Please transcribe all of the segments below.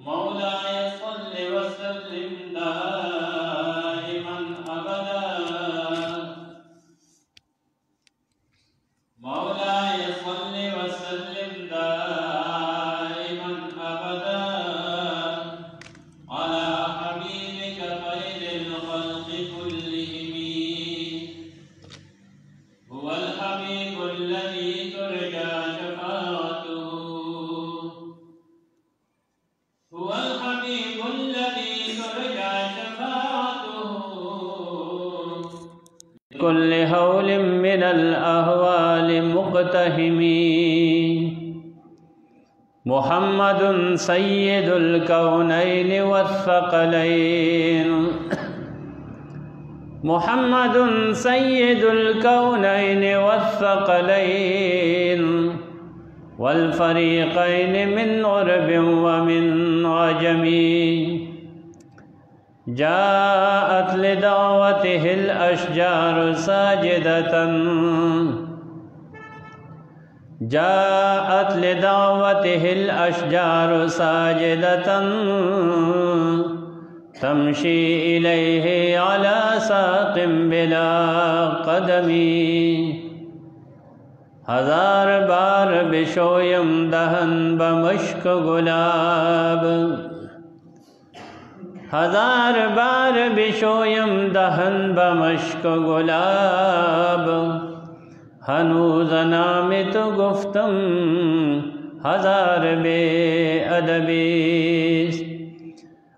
मौलाए सल्लि व सल्लिम दाइमन अबदा। मौलाए सल्लि व सल्लिम दाइमन अबदा अला हबीबिका खैरिल खल्क़ि कुल्लिहिम। हुवल हबीबुल्लज़ी तुरजा शफ़ाअतुहु। हुवल हबीबुल्लज़ी तुरजा शफ़ाअतुहु। कुल्लि हौलिम मिनल अहवालि मुक़्तहिमी। मुहम्मदुन सय्यिदुल कौनैनि वस्सक़लैन। मुहम्मदुन सय्यिदुल कौनैनि वस्सक़लैन वल फ़रीक़ैनि मिन उर्बिन व मिन अजमी। जाअत लिदावतिहिल अशजारु साजिदतन। जाअत लिदावतिहिल अशजारु साजिदतन तमशी इलैहि अला साक़िम बिला क़दमी। हजार बार बिशोयम दहन बमुश्क गुलाब। हजार बार बिशोयम दहन बमुश्क गुलाब। हनूज़ नामित गुफ्तम हजार बेअदबीस।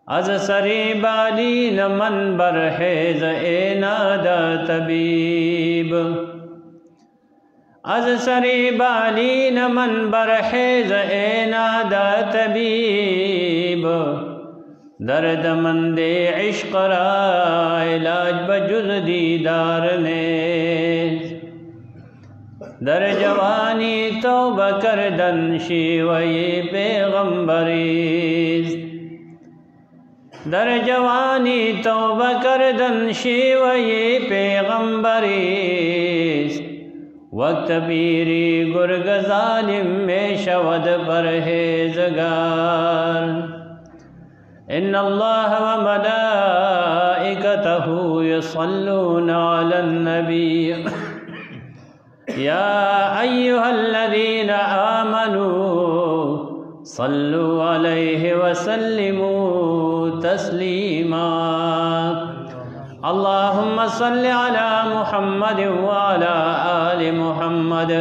अज सरी बाली न मन बरहेज ए नादा तबीब। अज सरी बाली न मन बरहेज ए नादा तबीब। दर्द मंदे इश्क़ रा इलाज बजुज़ दीदार ने। दर जवानी तौबा करदन शीवये पैगम्बरीज़। दर जवानी तौबा करदन शीवये पैगम्बरीज़। वक्त पीरी गुर्ग ज़ालिम में शवद परहेज़गार। इन्नल्लाह व मलाइकतहु युसल्लूना अलन नबी। या अय्युहल्लज़ीना आमनू सल्लु अलैहि व सल्लिमू तस्लीमा। अल्लाहुम्मा सल्लि अला मुहम्मद व अला आलि मुहम्मद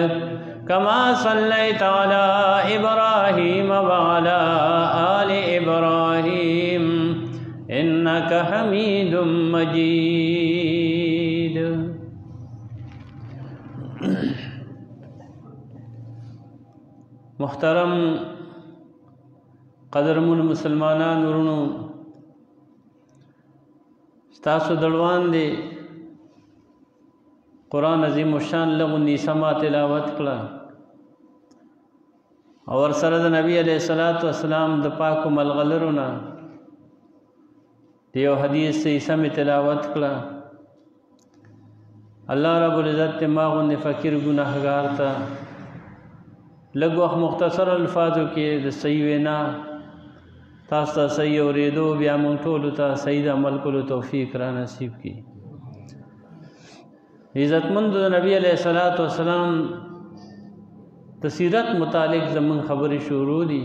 कमा सल्लैता अला इब्राहीम व अला आलि इब्राहीम इन्नका हमीदुम मजीद। मुहतरम क़दरमुन मुसलमानान वरुणो, स्तासु दड़वान दे कुरान अज़ीम शान लगुनी समा तिलावत कला और सरद नबी अलैहिस्सलातु वस्सलाम द पाक मलगलरुना दियो हदीस से इसम तिलावत कला। अल्लाह रब्बुल इज़्ज़त मागुन फ़कीर गुनाहगार था लग वक्त मुख्तसर अल्फाजों के सही वेना तास्ता सही और दो ब्या मुंटोलु था सईद अमल को तौफीक रा नसीब की। इज़्ज़तमंद नबी अलैहिस्सलातु वस्सलाम तसीरत मुतालिक ज़मन खबर शुरू दी।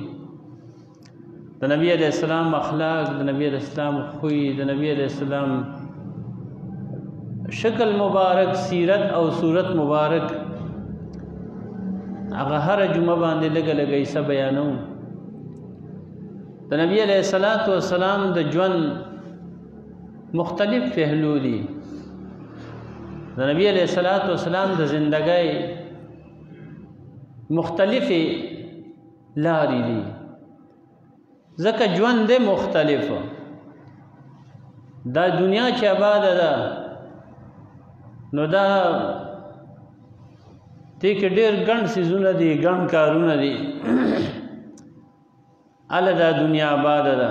द नबी अलैहिस्सलाम अखलाक, द नबी अलैहिस्सलाम खुई, द नबी अलैहिस्सलाम शक्ल मुबारक, सीरत और सूरत मुबारक अगर हर जुमा बांधे लग लगे ऐसा बयानों। द नबी अलैहिस्सलातु वस्सलाम द जवन मुख्तलिफ पहलू दी। द नबी अलैहिस्सलातु वस्सलाम द ज़िंदगी मुख्तलिफ लारी दी। ज़का जवन दे मुख्तलिफ दा दुनिया च आबाद दा नो दा तेक डेर गण सीजुना दी, गण कारुना दी। अल दा दुनिया आबाद दा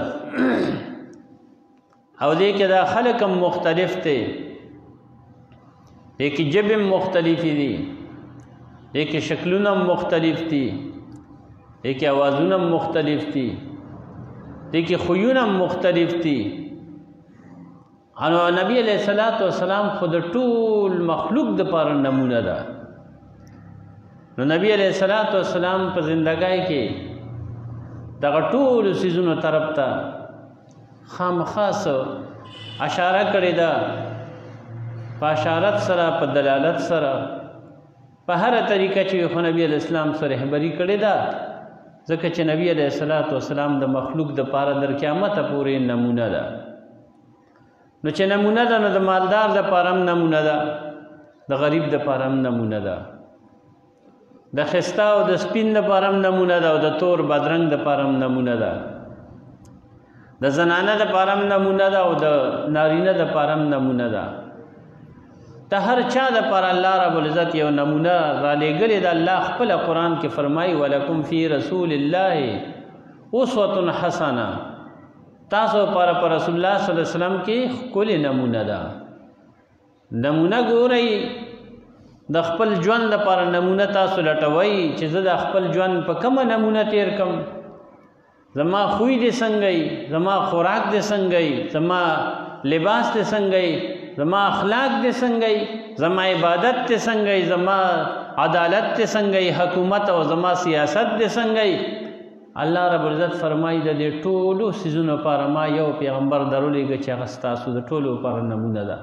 और दे के दा खलकम मुख्तलिफ थे। एक जबम मुख्तलिफी दी, एक शक्लुनम मुख्तलिफ थी, एक आवाज़ुनम मुख्तलिफ थी, دې کې خویونه مختلف دي. انو نبی علیہ الصلوۃ والسلام خود ټول مخلوق د پاره نمونه ده. نو نبی علیہ الصلوۃ والسلام په زندګۍ کې دغه ټول سيزونو طرف ته خامخاص اشاره کړې ده، په اشارت سره، په دلالت سره، په هر طریقه چې خو نبی علیہ السلام سره رهبری کړې ده، ځکه چې نبی علیہ الصلوۃ والسلام د مخلوق د پاره در قیامت پورې نمونه ده. نو چې نمونه ده نو د مالدار د پاره هم نمونه ده، د غریب د پاره هم نمونه ده، د خستا او د سپین د پاره هم نمونه ده، او د تور بدرنګ د پاره هم نمونه ده، د زنانه د پاره هم نمونه ده، او د نارینه د پاره هم نمونه ده. ته هر چا د پاره الله رب العزت یو نمونه را لېږلې ده. الله خپل قرآن کې فرمایي ولکم فی رسول الله اسوة حسنه، تاسو پر رسول الله صلی الله علیه وسلم کې ښکلې نمونه ده. نمونه ګورئ، د خپل ژوند لپاره نمونه تاسو لټوئ چې زه د خپل ژوند په کومه نمونه تیر کم، زما خوی دې څنګه ای، زما خوراک دې څنګه ای، زما لباس دې څنګه ای، زما اخلاق دې څنګه ای، زما عبادت دې څنګه ای، زما عدالت دې څنګه ای، حکومت او زما سیاست دې څنګه ای. الله رب العزت فرمایي د دې ټولو سيزونو لپاره ما یو پیغمبر درولېږه چې هغه ستاسو د ټولو لپاره نمونه ده.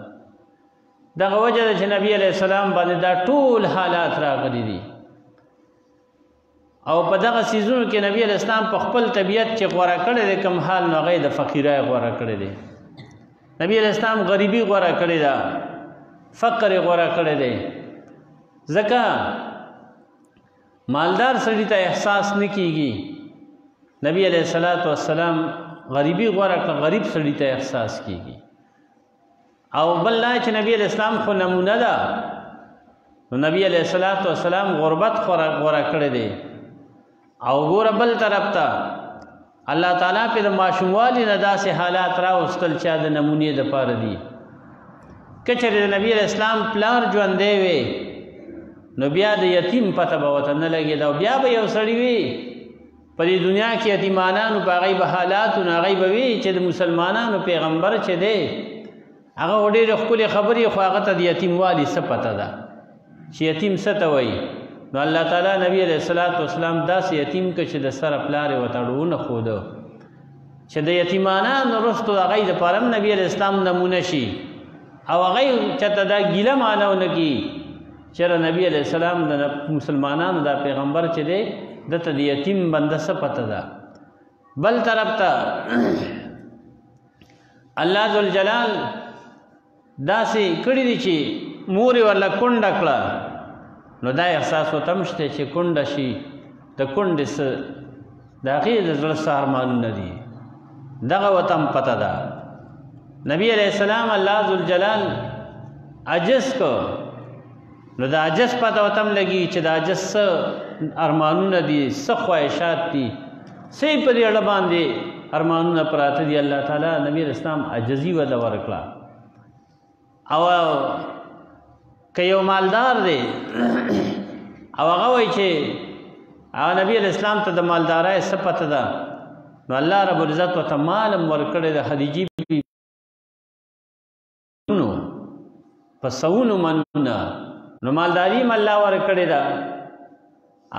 دغه وجه ده چې نبی علیہ السلام باندې دا ټول حالات راغلي دي، او په دغه سيزونو کې نبی علیہ السلام په خپل طبیعت چې غوره کړی دی کوم حال، نو هغه د فقیرای غوره کړی دی. نبی علیہ السلام غریبی غوره کړی ده، فقر غوره کړی دی. ځکه مالدار سړي ته احساس نه کیږي، نبی علیہ الصلوۃ والسلام غریبی غوره کړ، غریب سړي ته احساس کیږي. او بل لا چې نبی علیہ السلام خو نمونه ده، نو نبی علیہ الصلوۃ والسلام غربت غوره کړی دی. او ګوره بل طرف ته الله تعالی په د ماشوموالي نه داسې حالات راوستل چې د نمونې دپاره دي. که چېرې د نبی علیہ السلام پلار ژوندی وی نو بیا د یتیم پته به ورته نه لګېده، او بیا به یو سړي وي په دې دنیا کې یتیمانانو په هغوی به حالاتو نو هغوی به وي چې د مسلمانانو پیغمبر چې دی هغه ډېرې ښکلې خبرې، خو هغه ته د یتیموالي څه پته ده چې یتیم څه ته وایي. نو الله تعالی نبی علیہ الصلوۃ والسلام داسې یتیم که چې د سره پلار یې ورته ونه ښوده چې د یتیمانانو وروستو هغوی دپاره هم نبی علیہ السلام نمونه شي، او هغوی چېرته دا ګیله معنی ونه کړي چېرې نبی علیہ السلام د مسلمانانو دا پیغمبر چې دی دته د یتیم بنده څه پته ده. بل طرف ته الله ذوالجلال داسې کړي دي چې مور یې ورله کونډه کړه، نو دا احساس ورته هم شته چې کونډه شي، د کونډې څه د هغې د زړه څه ارمانونه دي، دغه ورته هم پته ده. نبی علیہ السلام الله ذوالجلال عجز کو، نو د عجز پته ورته هم لګي چې د عجز څه ارمانونه دي، څه خواهشات دي، څه یې په دې اړه باندې ارمانونه پراته دي. الله تعالی نبی علیہ السلام عجزي وده ورکړه. او که یو مالدار دی او هغه وایي چې هغه نبی علیہ السلام ته د مالدارۍ څه پته ده، نو الله رب العزت ورته مال هم ورکړی د خدیجې په سوونو منونه، نو مالداري هم الله ورکړې ده،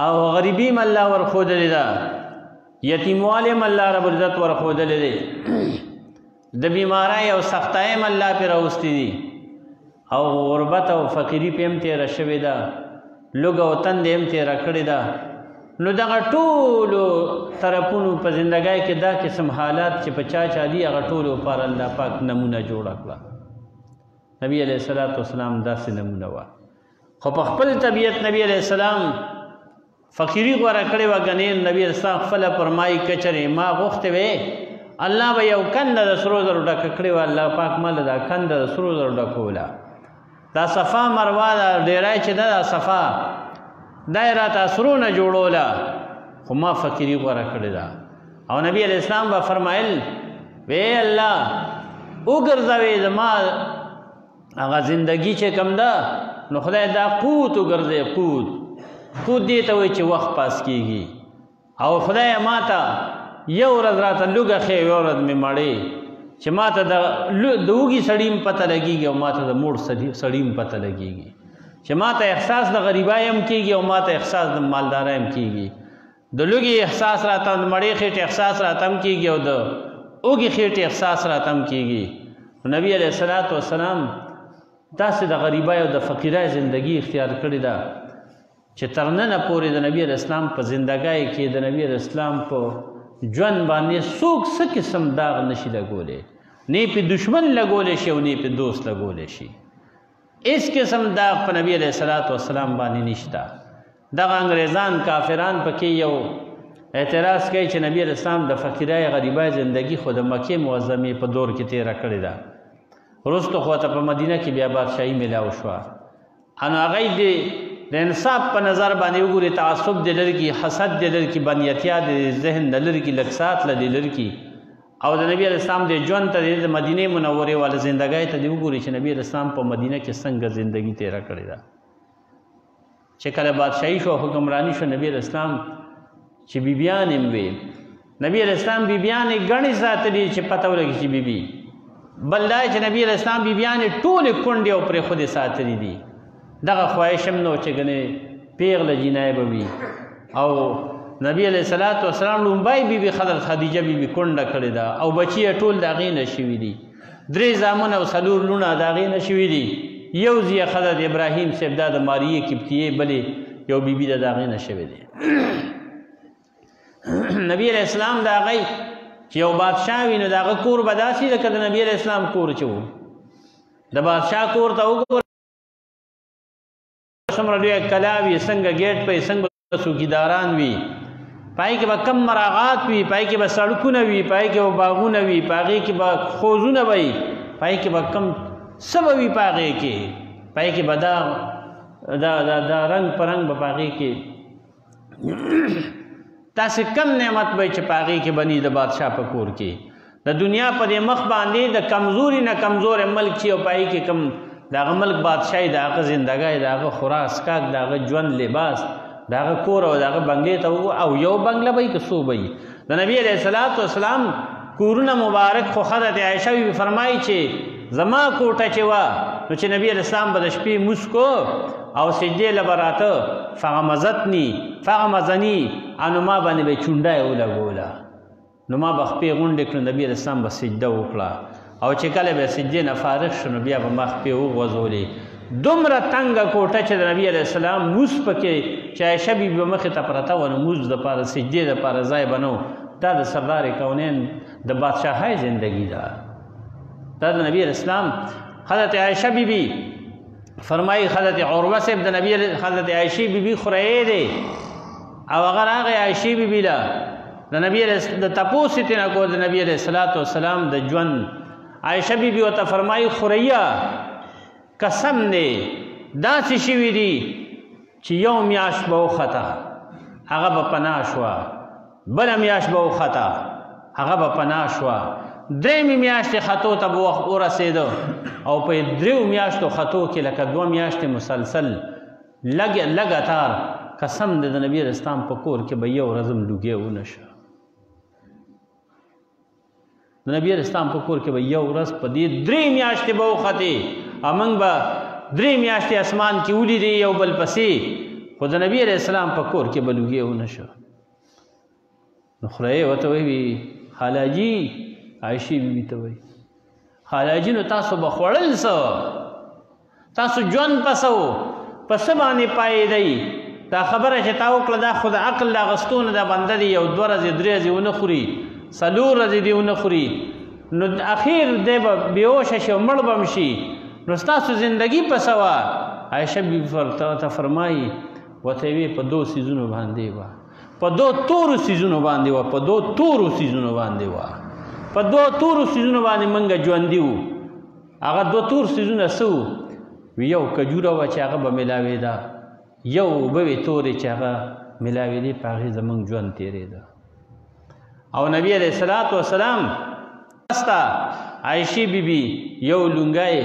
او غریبي هم الله ورښودلې ده، یتیموالی هم الله رب العزت ورښودلې دی، د بیمارۍ او سختۍ هم الله پرې راوستي دي، او غربت او فقیري پې هم تېره شوې ده، لږ او تندې هم تېره کړې ده. نو دغه ټولو طرفونو په زندګۍ کې دا قسم حالات چې په چا چا دي هغه ټولو لپاره الله پاک نمونه جوړه کړه. نبی علیہ الصلوۃ والسلام داسې نمونه وه، خو په خپل طبیعت نبی علیہ السلام فقیري غوره کړې وه. ګنې نبی علیہ السلام خپله فرمایي که چېرې ما غوښتې وې الله به یو کنده د سرو زرو ډکه کړې وه، الله پاک ماله دا کنده د سرو زرو ډکوله. دا صفا مروه دا ډیری چې ده دا صفا دا یې راته سرونه جوړوله، خو ما فقیري غوره کړې ده. او نبی علیہ السلام به فرمایل وی الله وګرځوې زما هغه زندگی چې کم ده نو خدای دا قوت وګرځوي. قوت دې ته وایي چې وخت پاس کېږي، او خدای ما ته یو ورځ راته لوږه ښې یو ورځ مې مړې چې ما ته د اوږي سړي هم پته لګېږي او ما ته د موړ سړي هم پته لګېږي چې ما ته احساس د غریبای هم کېږي او ما ته احساس د مالدارۍ هم کېږي د لوږې احساس راته د مړې خېټې احساس راته هم کېږي او د اوږې خېټې احساس راته هم کېږي نبی علیه الصلاۃ والسلام داسې د غریبای او د فقیرای زندگی اختیار کړې ده چې تر ننه پورې د نبی علیه السلام په زندګۍ کې د نبی علیه السلام په ژوند باندې څوک څه قسم داغ نشي لګولی نه پې دشمن لګولی شي او نه پې دوست لګولی شي هېڅ قسم داغ په نبی علیه الصلاۃ والسلام باندې نشته دغه انګریزان کافران پکې یو اعتراض کوي چې نبی علیه السلام د فقیرای غریبای زندگی خو د مکې معظمې په دور کې تېره کړې ده وروسته خو ته په مدینه کې بیا بادشاهي میلاو شوه نو هغوی د انصاف په نظر باندې وګوري تعصب دې لرې کړي حسد دې لرې کړي بنیتیا دې ذهن نه لرې کړي لږ سات له دې لرې کړي او د نبی علیه السلام د ژوند ته د مدینې منورې والا زندګۍ ته دې وګوري چې نبی علیه السلام په مدینه کې څنګه زندگی تېره کړې ده چې کله بادشاهي شو حکمرانی شو نبی علیه السلام چې بیبیان هم وې نبی علیه السلام بیبیان یې ګڼې ساتلي چې پته ولګي چې بیبي بل دا چې نبی علیه السلام بیبیان یې ټولې کونډې او پرېښودې ساتلي دي دغه خواهش هم نو چې ګنې پیغله جینۍ به وي او نبی علیه الصلاۃ والسلام لومبی بیبي خدیجه بیبي کونډه کړې ده او بچي یې ټول د هغې نه شوي دي 3 زامن او 4 لوڼه د هغې نه شوي دي یو زیه ښځه د ابراهیم صاحب دا د ماریې کبتیې بلې یو بیبي ده د هغې نه شوې دی نبی علیه السلام د هغی چې یو بادشاه وي نو د هغه کور به داسې لکه د نبی علیه السلام کور چې و د بادشاه کور ته وګوره څومره لویه کلا وي څنګه ګیټ پې څنګه څوکیداران وي پای کې به کم مراغات وي پای کې به سړکونه وي پای کې به باغونه وي په هغې کې به خوځونه به وي پای کې به کم څه به وي په هغې کې پای کې به دا رنګ په رنګ به په هغې کې داسې کم نعمت به چې په هغې کې بني د بادشاه په کور کې د دنیا په دې مخ باندې د کمزوري نه کمزور ملک چې او په هغې کې کم د هغه ملک بادشاهي د هغه زندګۍ د هغه خوراک څښاک د هغه ژوند لباس د هغه کور او د هغه بنګلې ته او یو بنګله به وي که څو به وي د نبي علیه الصلاۃ والسلام کورونه مبارک خو حضرت عایشه بیبي فرمایي چې زما کوټه چې وه نو چې نبي علیه السلام به د شپې لمونځ کو او سجدې له به راته فغمزتني نو ما باندې به یې چونډه یې ولګوله نو ما به خپې غونډې کړو نبي علیه السلام به سجده وکړه او چې کله به سجدې نه فارغ شو نو بیا به ما خپې وغځولې دومره تنګه کوټه چې د نبي علیه السلام لمونځ پکې چې عایشه بیبي به مخې ته پرته وه نو لمونځ دپاره سجدې دپاره ځای به نه و دا د سردار کونین د بادشاهۍ زندگی ده دا د نبی علیه السلام حضرت عایشه بیبي فرمایي حضرت عروه صاحب د نبی حضرت عایشې بیبي خورهیې دی او هغه راغی عایشې بیبي له د نبی د تپوس یې ترېنه کول د نبي علیه الصلاۃ والسلام د ژوند عایشه بیبي ورته فرمایي خورهیه قسم دی داسې شوي دي چې یو میاشت به وخته هغه به پناه شوه بله میاشت به وخته هغه به پناه شوه درېیمې میاشتې خطو ته به وخت ورسېده او په 3 میاشتو خطو کې لکه 2 میاشتې مسلسل لګاتار قسم دی د نبي علیه السلام په کور کې به یو ورځ هم لوګی ونه شه د نبی علیه السلام په کور کې به یو ورځ په دې 3 میاشتې به وختې او موږ به 3 میاشتې اسمان کې ولیدې یو بل پسې خو د نبی علیه السلام په کور کې به لوګی ونه شه نو خورهیې ورته وایي خالاجي عایشې بیبي ته وایي خالاجي نو تاسو به خوړل څه تاسو ژوند پسه و په څه باندې پایېدئ دا خبره چې تا وکړه دا خو د عقل د اخیستو نه دا بنده دی یو 2 ورځې 3 ورځې ونه خوري 4 ورځې دې ونه خوري نو اخیر دی به بېهوشه شي او مړ به هم شي نو ستاسو زندګي په څه وه عایشه بیبي ورته فرمایي ورته یې په 2 څیزونو باندې وه په 2 تورو څیزونو باندې وه په 2 تورو څیزونو باندې وه په 2 تورو څیزونو باندې موږ ژوندي وو هغه 2 تور څیزونه څه وو یو کجوره وه چې هغه به میلاوېده یو اوبه وې تورې چې هغه میلاوېدې په هغې زموږ ژوند تېرېده او نبی علیه الصلاۃ والسلام ستا عایشې بیبي یو لونګی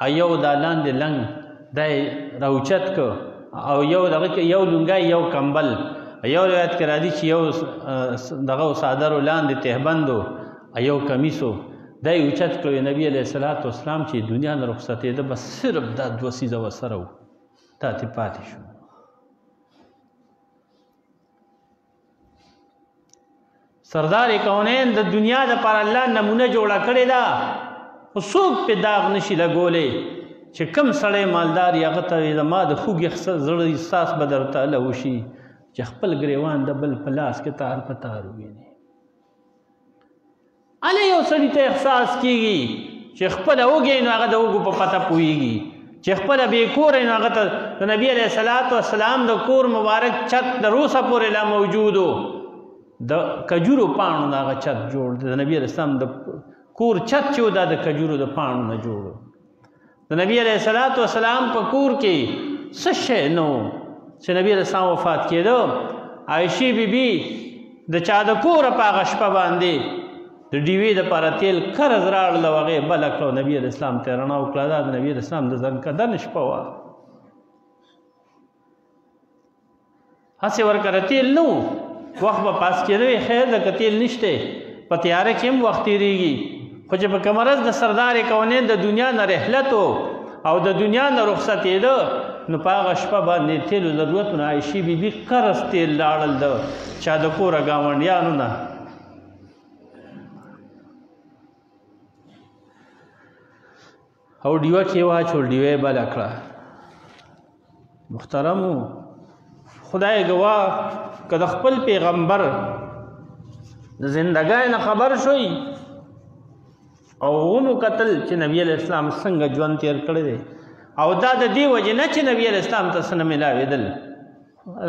او یو دا لاندې لنګ دا یې راوچت که او یو دغه کې یو لونګی یو کمبل یو روایت کې راځي چې یو دغه صادر لاندې تهبندو یو کمیسو دا یې اوچت کړو نبي علیه الصلاة والسلام چې دنیا نه رخصتېده بس صرف دا 2 څیزه ورسره وو دا ترې پاتې شو. سردار کونین د دنیا دپاره الله نمونه جوړه کړې ده خو څوک پې داغ نشي لګولی چې کوم سړی مالدار یې هغه ته زما د خوږ زړه احساس به درته هله وشي چې خپل ګریوان د بل په لاس کې تار په تار وویني. هله یو سړي ته احساس کېږي چې خپله وږی نو هغه د وږو په پته پوهېږي چې خپله بې کوری نو هغه ته د نبي علیه الصلاة والسلام د کور مبارک چت د روسه پورې لا موجود و د کجورو پاڼو نه هغه چت جوړ د نبي علیه السلام د کور چت چې و دا د کجورو د پاڼو نه جوړ د نبي علیه الصلاة والسلام په کور کې څه شی نه و چې نبي علیه السلام وفات کېده عایشې بیبي د چا د کوره په هغه شپه باندې د ډیوې دپاره تیل کرز راړله او هغې بله کړه نبي علیه السلام ته یې رڼا وکړه دا د نبي علیه السلام د ځنکدن شپه وه هسې ورکره تیل نه و وخت به پاس کېده وي خیر ده که تیل نشته په تیاره کې هم وخت تېرېږي خو چې په کمرز د سردار کونین د دنیا نه رحلت او د دنیا نه رخصتېده نو په هغه شپه باندې تیلو ضرورت نو عایشې بیبي قرض تیل لاړل د چا د کوره ګاونډیانو نه او ډیوه کې واچول ډیوه یې بله کړه. محترمو خدای ګواه که د خپل پیغمبر د زندګۍ نه خبر شوی او ومو کتل چې نبی علیه السلام څنګه ژوند تېر کړی دی او دا د دې وجې نه چې نبي علیه السلام ته څه نه میلاوېدل.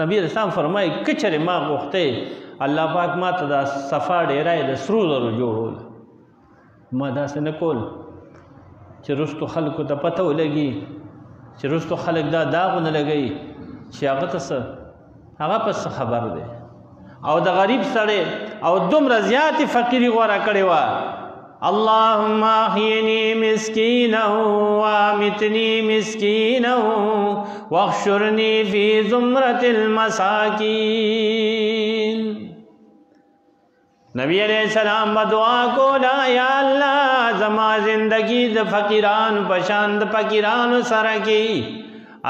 نبي علیه السلام فرمایي که چېرې ما غوښتی الله پاک ما ته دا صفا ډیری د سرو زرو جوړول ما داسې نه کول چې رستو خلکو ته پته ولګي چې رستو خلک دا داغ ونه لګوي چې هغه ته څه هغه په څه خبر دی او د غریب سړی او دومره زیاتې فقیري غوره کړې وه اللهم احینی مسکینا وامتنی مسکینا واحشرنی فی زمرة المساکین. نبی علیہ السلام بدعا کولا یا اللہ زما زندگی د فقیران پشان د فقیران سره کی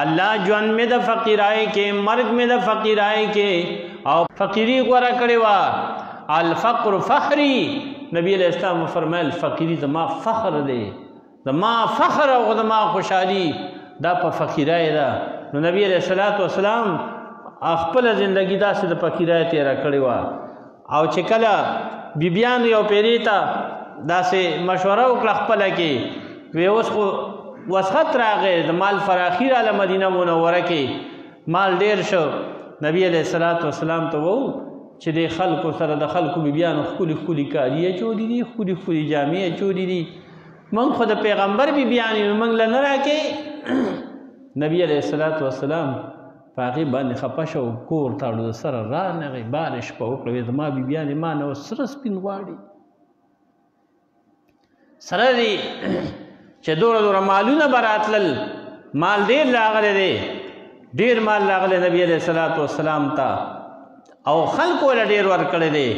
اللہ جون میں د فقیرائی کے مرگ میں د فقیرائی کے او فقیری غوره کړې وه الفقر فخری. نبی علیہ السلام فرمایل فقیری زما فخر دی زما فخر او زما خوشحالی دا په فقیرای ده. نو نبی علیہ الصلوۃ والسلام خپل زندگی داسې د فقیرای تیره کړې وه او چې کله بیبیانو یو پیرې ته داسې مشوره وکړه خپله کې وی اوس خو وسخت راغی د مال فراخي راله مدینه منوره کې مال ډیر شو. نبی علیہ الصلوۃ والسلام ته وو چې د خلکو سره د خلکو بیبیانو ښکلي ښکلي کالي اچولي دي ښکلي ښکلي جامې اچولي دي موږ خو د پیغمبر بیبیان یو موږ له نه راکې. نبی علیہ الصلوۃ والسلام په هغې باندې خفه شو کور تاړو د سره رانغې بارې شپه وکړه ویې زما بیبیانې ما نه اوس سره سپین غواړي سره دي چې دوره مالونه به راتلل مال ډېر راغلی دی ډېر مال راغلی نبی علیہ الصلوۃ والسلام ته او خلکو له ډېر ورکړی دی.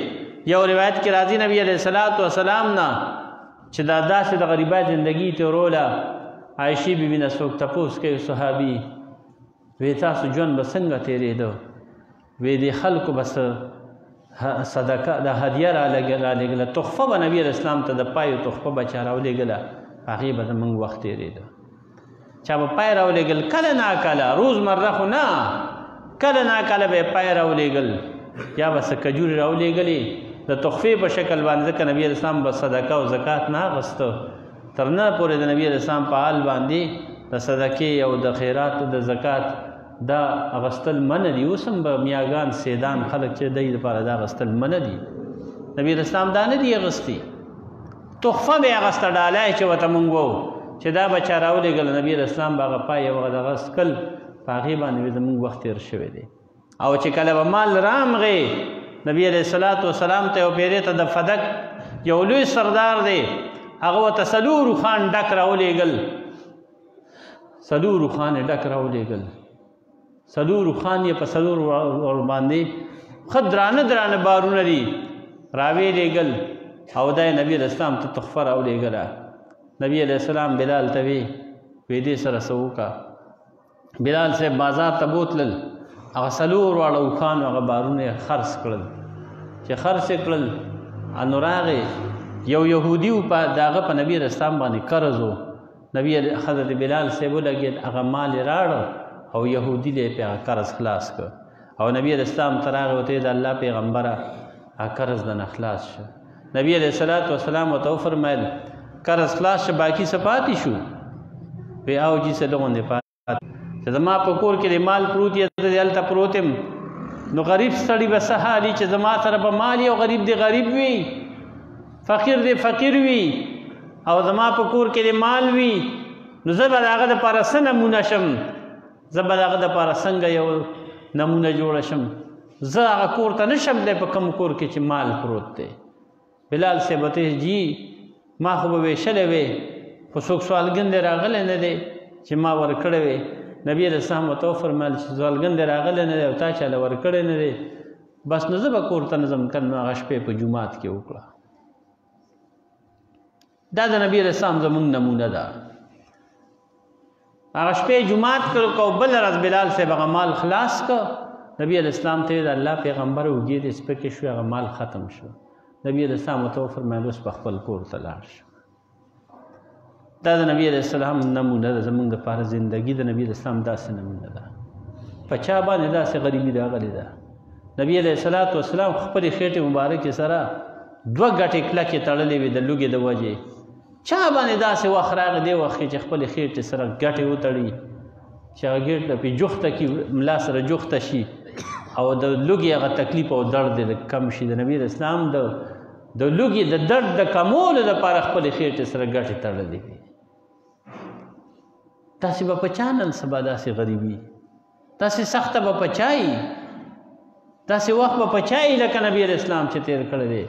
یو روایت کې راځي نبی علیہ الصلوۃ والسلام نه چې دا داسې د غریبۍ زندګي تېروله عایشې بیبي نه څوک تپوس کوي صحابي وی تاسو ژوند به څنګه تېرېده وی د خلکو به صدقه د هدیه رالېږله تحفه به نبي علیه السلام ته د پایو تحفه به چا راولېږله هغې به زموږ وخت تېرېده چا به پای راولېږل کله ناکله روزمره خو نه کله ناکله به یې پای راولېږل یا به څه کجورې راولېږلې د تحفې په شکل باندې ځکه نبي علیه السلام به صدقه او زکات نه اخسته تر نه پورې د نبي علیه السلام په حال باندې د صدقې او د خیراتو د زکات دا اغستل منه دي. اوس هم به میاګان سیدان خلک چې دی دپاره دا اغستل منه دي. نبي علیه السلام دا نه دي اغستي تحفه به یې اغسته ډالۍ چې ورته مونږ وو چې دا به چا راولېږله نبي علیه السلام به هغه پای یې دغه څکل په هغې باندې زموږ وخت تېر شوی دی. او چې کله به مال رامغې نبي علیه الصلوۃ والسلام ته یو پیرې ته د فدک یو لوی سردار دی هغه ورته څلور اوښان ډک راولېږل څلور اوښان یې ډک راولېږل څلور اوښان یې په څلور ور باندې ښه درانه درانه بارونه دي راویې لېږل او دا یې نبي علیه السلام ته تحفه راولېږله. نبي علیه السلام بلال ته وی دې سره څه وکړه. بلال صاحب بازار ته بوتلل، هغه 4 واړه اوښانو هغه بارونه یې خرڅ کړل. چې خرڅ یې کړل نو راغې یو یهودي و په د هغه په نبي علیه السلام باندې قرض و. نبي حضرت بلال صاحب ولګېد، هغه مال یې راړه او یهودي دی پې هغه قرض خلاص کړ. او نبي علیه السلام ته راغی ورته د الله پیغمبره هغه قرض دنه خلاص شه. نبي علیه السلام ورته وفرمیل قرض خلاص شه، باقي څه پاتې شو؟ وی او جي څه دغوندې پاتې چې زما په کور کې د مال پروت یې زه هلته پروت یم، نو غریب سړي به څه حال چې زما سره به مال او غریب دی غریب وي، فقیر دی فقیر وي، او زما په کور کې د مال وي، نو زه به د هغه دپاره څه نمونه شم؟ زه به د هغه دپاره څنګه یو نمونه جوړه شم؟ زه هغه کور ته نه شم دی په کوم کور کې چې مال پروت دی. بلال صاحب ورته جي ما خو به ویشلی وې، خو څوک سوالګن دی راغلی نه دی چې ما ورکړی وې. نبي علیه السلام ورته وفرمیل چې سوالګن دی راغلی نه دی او تا چاله ورکړی نه دی، بس نو زه به کور ته نه ځم. که نو هغه شپې په جومات کې وکړه. دا د نبي علیه السلام زمونږ نمونه ده. هغه شپې جومات کړو کو بل ورځ بلال صاحب هغه مال خلاص کړ. نبي علیه السلام ته د الله پیغمبر اوږې دې سپکې شوې، هغه مال ختم شو. نبي علیه السلام ورته وفرمیل اوس په خپل کور ته لاړ شه. دا د نبي علیه السلام نمونه ده زمونږ دپاره. زندګي د نبي علیه السلام داسې نمونه ده. په چا باندې داسې غریبي راغلې ده. نبي علیه السلام خپلې خېټې مبارکې سره 2 ګټې کلکې تړلې وې د لوږې د وجې. چا باندې داسې وخت راغی دی وخت چې خپلې خېټې سره ګټې وتړي چې هغه ګېټه پې جوخته کړي، ملا سره جوخته شي او د لوږې هغه تکلیف او درد یې کم شي. د نبي علیه السلام د لوږې د درد د کمولو دپاره خپلې خېټې سره ګټې تړلې وي. داسې به په چا نن سبا داسې غریبي، داسې سخته به په چا وي، داسې وخت به په چا وي لکه نبي علیه السلام چې تېر کړی دی.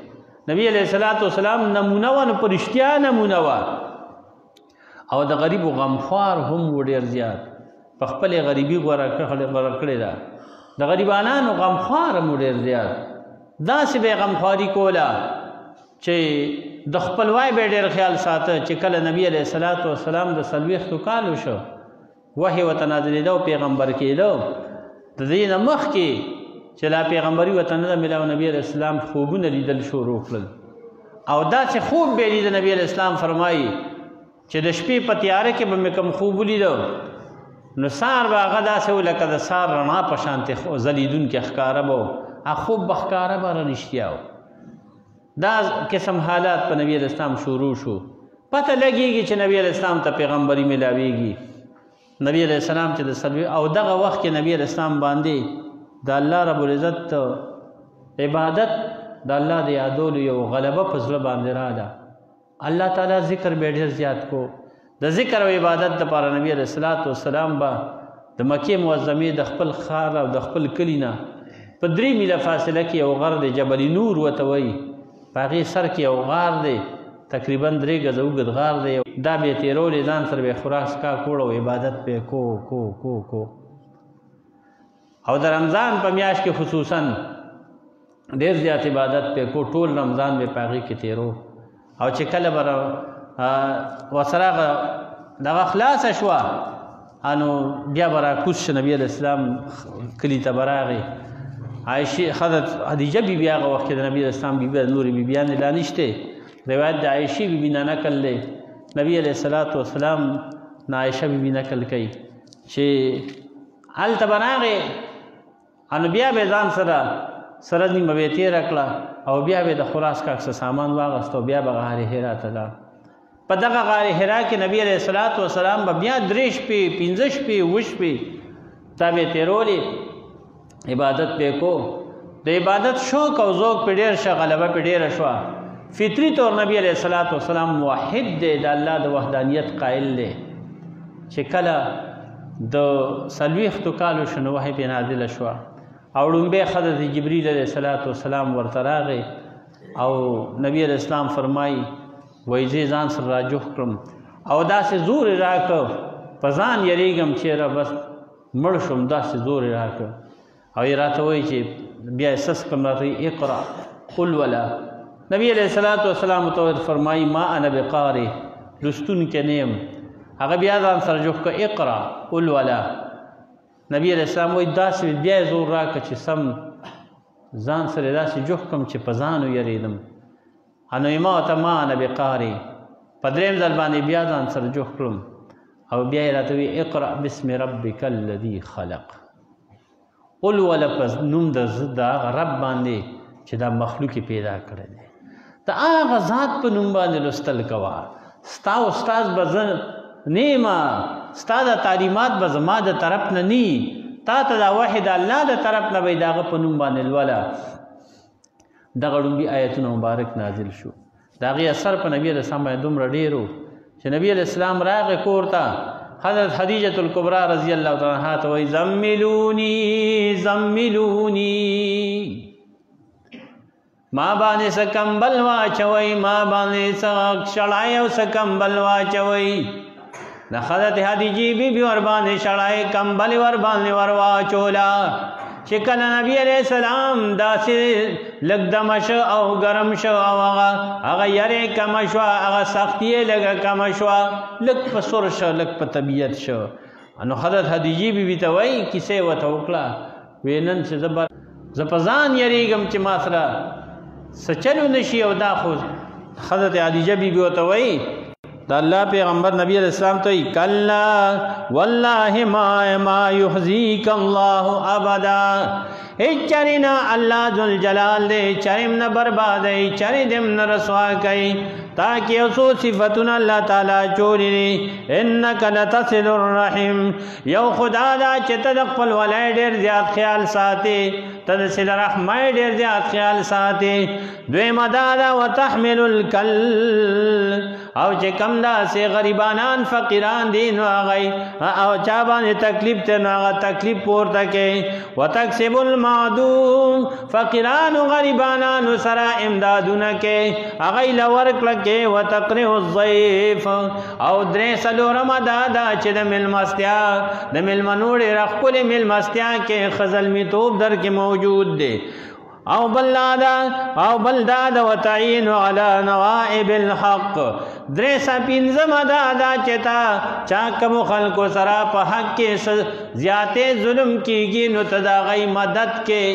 نبی علیه السلام نمونه وه، نو په رښتیا نمونه وه. او د غریبو غمخوار هم و ډېر زیات. په خپلې غریبي غوره کړې ده. د غریبانانو غمخوار هم و ډېر زیات. داسې به یې غمخواري کوله چې د خپلوای به ډېر خیال ساته. چې کله نبی علیه السلام د 40 کالو شو، وحی ورته نازلېده او پیغمبر کېده. د دې نه مخکې چې لا پیغمبري ورته نه ده میلاو، نبي علیه السلام خوبونه لیدل شروع کړل. او داسې خوب به یې لیده. نبي علیه السلام فرمایي چې د شپې په تیاره کې به مې کوم خوب ولیده، نو سهار به هغه داسې و لکه د سهار رڼا په شانتې ځلیدونکې ښکاره به و. هغه خوب به ښکاره به رښتیا و. دا قسم حالات په نبي علیه السلام شروع شو. پته لګېږي چې نبي علیه السلام ته پیغمبري میلاویږي. نبي علیه السلام چې او دغه وخت کې نبي علیه السلام باندې د الله رب العزت عبادت د الله د یادولو یو غلبه په زړه باندې راغله. الله تعالی ذکر به ډېر زیات کو. د ذکر او عبادت دپاره نبي علیه السلام به د مکې معظمې د خپل ښار او د خپل کلي نه په 3 میله فاصله کې یو غر دی، جبل نور ورته وایي. په هغې سر کې یو غار دی، تقریبا 3 ګزه اوږد غار دی. دا به یې تېرولې، ځان سره به یې خوراک څښاک وړ او عبادت به یې کو. او د رمضان په میاشت کې خصوصا ډېر زیات عبادت پې کو. ټول رمضان به په هغې کې تېرو. او چې کله به ورسره دغه خلاصه شوه، نو بیا به راکوز شه. نبي علیه السلام کلي ته به راغی. حضرت خدیجه بیبي هغه وخت کې د نبي علیه السلام بیبي نورې بیبیانې لا نشته. روایت د عایشې بیبي نه نقل دی. نبي علیه السلام نه عایشه بیبي نقل کوي چې هلته به راغې، نو بیا به ځان سره نیمه به یې تېره کړه او بیا به د خوراک څښاک څه سامان واغست او بیا به غار حرا ته لاړ. په دغه غار حرا کې نبي علیه السلام به بیا 3 شپې 15 شپې 7 شپې دا به یې تېرولې، عبادت به یې کو. د عبادت شوق او ذوق پې ډېر شه، غلبه پې ډېره شوه. فطري طور نبي علیه السلام موحد دی، د الله د وحدانیت قائل دی. چې کله د 40 کالو شو، نو وحی پې نازله شوه او لومبی حضرت جبریل علیه السلام ورته راغی او نبی علیه السلام فرمایي وایي زه ځان سره راجوخ کړم او داسې زور یې راکړ، په ځان یریږم چېرې بس مړ شم، داسې زور یې راکړ او یې راته وایي چې بیا یې سس کړم راته وایي اقرأ قل ولا. نبی علیہ الصلوۃ والسلام ته فرمایي ما انا بقارئ لستونکی نه یم. هغه بیا ځان سره جوخ کړه اقرأ قل ولا. نبی علیہ السلام وایي داسې بیا یې زور راکړه چې سم ځان سره داسې جوخ کړم چې په ځان ویرېدم. نو یې ما ورته ما انا بقارئ په درېیم ځل باندې بیا ځان سره جوخ کړم او بیا یې راته وایي اقرأ بسم ربک الذي خلق. قل ولا په نوم د هغه رب باندې چې دا مخلوق پیدا کړی دی. د هغه ذات په نوم باندې لوستل کوه. ستا استاد به زه نه یم، ستا د تعلیمات به زما د طرف نه نی، تا ته دا وحی د الله د طرف نه به د هغه په نوم باندې لوله. دغه ړومبي آیتونه مبارک نازل شو. د هغې اثر په نبي علیه السلام باندې دومره ډېر و چې نبي علیه السلام راغی کور ته. حضرت خدیجة الکبرا رضی الله تعالی عنها ته وایي زملونی زملونی، ما باندې څه کمبل واچوئ، ما باندې څه شړای او څه کمبل واچوئ. د حضرت خدیجې بیبي ور باندې شړای کمبل ور باندې ور واچوله چې کله نبی علیہ السلام داسې لږ دمه شو او ګرم شو او هغه یرې کمه شوه، هغه سختي یې لږه کمه شوه، لږ په سر شو، لږ په طبیعت شو. نو حضرت خدیجې بیبي ته وایي کیسې ورته وکړه. وایي نن چې زه په ځان یریږم چې ما سره څه چلو نه شي. او دا خو حضرت خدیجه بیبي ورته وایي د الله پیغمبر نبی علیہ السلام ته وایي کلا والله ما یحزیک الله ابدا. هیڅ چرې نه الله ذوالجلال دی چرې نه بربادوي، چرې دې نه رسوا کوي. تاکہ یو څو صفتونه الله تعالی چولی دي. انک لتصل الرحم، یو خدا دا چې ته د خپل ولی ډېر زیات خیال ساتې، ته د صله رحمۍ ډېر زیات خیال ساتې. دویمه دا ده وتحمل الکل، او چې کم داسې غریبانان فقیران دي نو هغه او چا باندې تکلیف ته نو هغه تکلیف پورته کوي. وتکسب المعدوم، فقیران او غریبانانو سره امدادونه کوي، هغه یې له ورکړه کوي. وتقرئ الضیف، او درې څلورمه دا ده چې د میلمستیا د میلمنو ډېره ښکلې میلمستیا کې ښه زلمیتوب در کې موجود دی. او بل دا ده وتعین علی نوائب الحق. درې پنځمه دا ده چې تا چا کومو خلکو سره په حق کې زیاتې ظلم کېږي نو ته د هغوی مدد کې.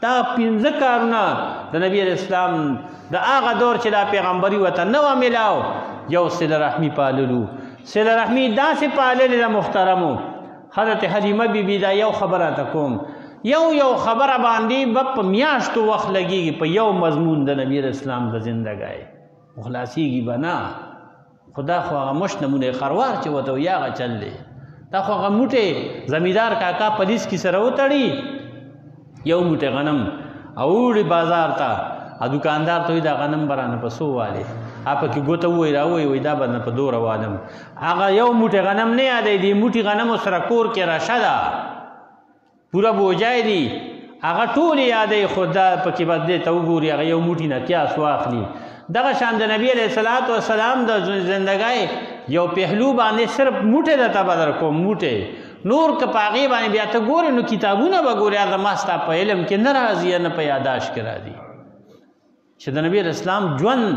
دا پنځه کارونه د نبی علیہ السلام د هغه دور چې دا پیغمبري ورته نه وه میلاو. یو صله رحمي پاللو، صله رحمي داسې پاللې د محترمو. حضرت حلیمه بیبي دا یو خبره ته کوم، یو خبره باندې به په میاشتو وخت لګېږي په یو مضمون د نبی علیہ السلام د زندګۍ خلاصېږي به نه. خو دا خو هغه مشت نمونه خروار چې ورته وایي هغه چل دی. دا خو هغه موټې زمیندار کاکا پولیس کې سره وتړي، یو موټی غنم او وړي بازار ته، دکاندار ته وایي دا غنم به رانه په څو والې، پکې ګوته ووایي راوایي وایي دا به نه په دوره والم. هغه یو موټی غنم نه یادوي، دې موټي غنمو سره کور کې رشه ده پوره بوجای دی، هغه ټول یادوي. خو دا پکې به دې ته وګوري هغه یو موټي نه قیاس واخلي. دغه شان د نبی علیہ الصلوۃ والسلام د زندګۍ یو پهلو باندې صرف موټی درته به در کوم، موټی نور که په هغې باندې بیا ته ګورې نو کتابونه به ګورې، هغه ما ستا په علم کې نه راځي یا نه په یاداشت کې راځي. چې د نبی علیہ السلام ژوند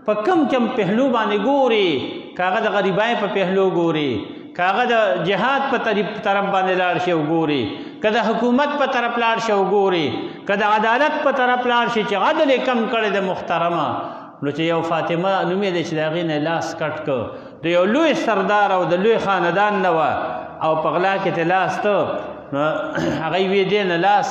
په کم پهلو باندې ګورې، که هغه د غریبۍ په پهلو ګورې، که هغه د جهاد په طرف باندې لاړ شي وګورې، که د حکومت په طرف لاړ شي وګورې، که د عدالت په طرف لاړ شي چې عدل یې کم کړی د محترمه. نو چې یو فاطمه نومې دی چې د هغې نه لاس کټ کړ، د یو لوی سردار او د لوی خاندان نه وه او په غلا کې ته لاس ته نو هغه یې ویې دې نه لاس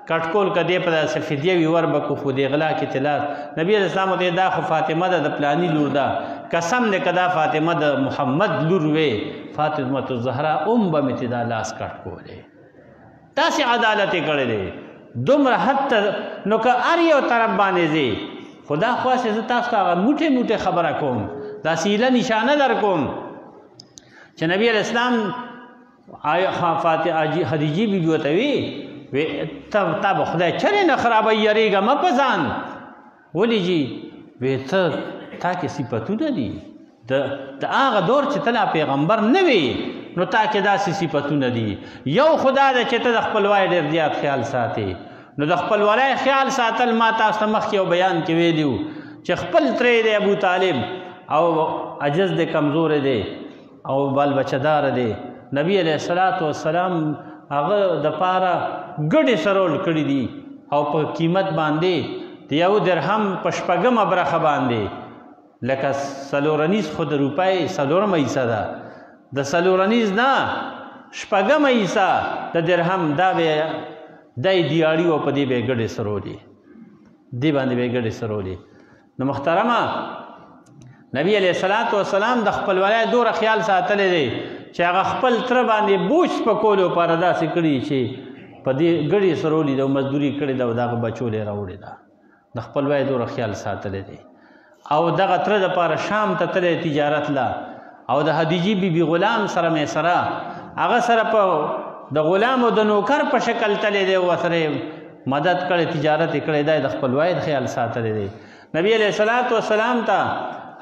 کټ کول که دی په داسې فدیه وي ور به کو، خو دې غلا کې ته لاس. نبي علیہ السلام ورته دا خو فاطمه ده د پلاني لور ده، قسم دی که دا فاطمه د محمد لور وې فاطمة الزهرا به مې ته دا لاس کټ کولی. داسې عدالت یې کړی دی دومره حد ته. نو که هر یو طرف باندې ځې، خدا خواست زه تاسو ته هغه موټې خبره کوم، داسې هیله نشانه در کوم چې نبی علیہ السلام خدیجې بیبي ورته وی تا به خدای چرې نه خرابوي، یریږه مه په ځان. ولې جي؟ وی تا کې صفتونه دي د هغه دور چې ته لا پیغمبر نه وي نو تا کې داسې صفتونه دي. یو خدا ده چې ته د خپلوای ډېر زیات خیال ساتې، نو د خپل ولای خیال ساتل ما تاسو ته مخکې یو بیان کې ویلي چې خپل ترې دی ابو طالب او عجز دی کمزور دی او بال بچهدار دی نبی علیه الصلاۃ والسلام هغه د پاره ګډې سرول کړي دي او په قیمت باندې د یو درهم په شپږمه برخه باندې لکه څلورنیز خو د روپۍ څلورمه حصه ده د څلورنیز نه شپږمه حصه د درهم دا به دی دیاړي او په دې به ګډې سرولې دې باندې به ګډې سرولې نو محترمه نبی علیه الصلاۃ والسلام د خپل ولای دوره خیال ساتلی دی چې هغه خپل تره باندې بوج سپکولو لپاره داسې کړي چې په دې ګډې سرولې ده او مزدوري کړې ده او دغه بچو یې راوړې ده د خپل ولای دوره خیال ساتلی دی او دغه تره دپاره شام ته تللی تجارت لا او د خدیجې بیبي غلام سره میسره هغه سره په د غلام او د نوکر په شکل تللی دی ورسره مدد کړی تجارت یې کړی دی د خپل ولای خیال ساتلی دی نبی علیه الصلاۃ والسلام ته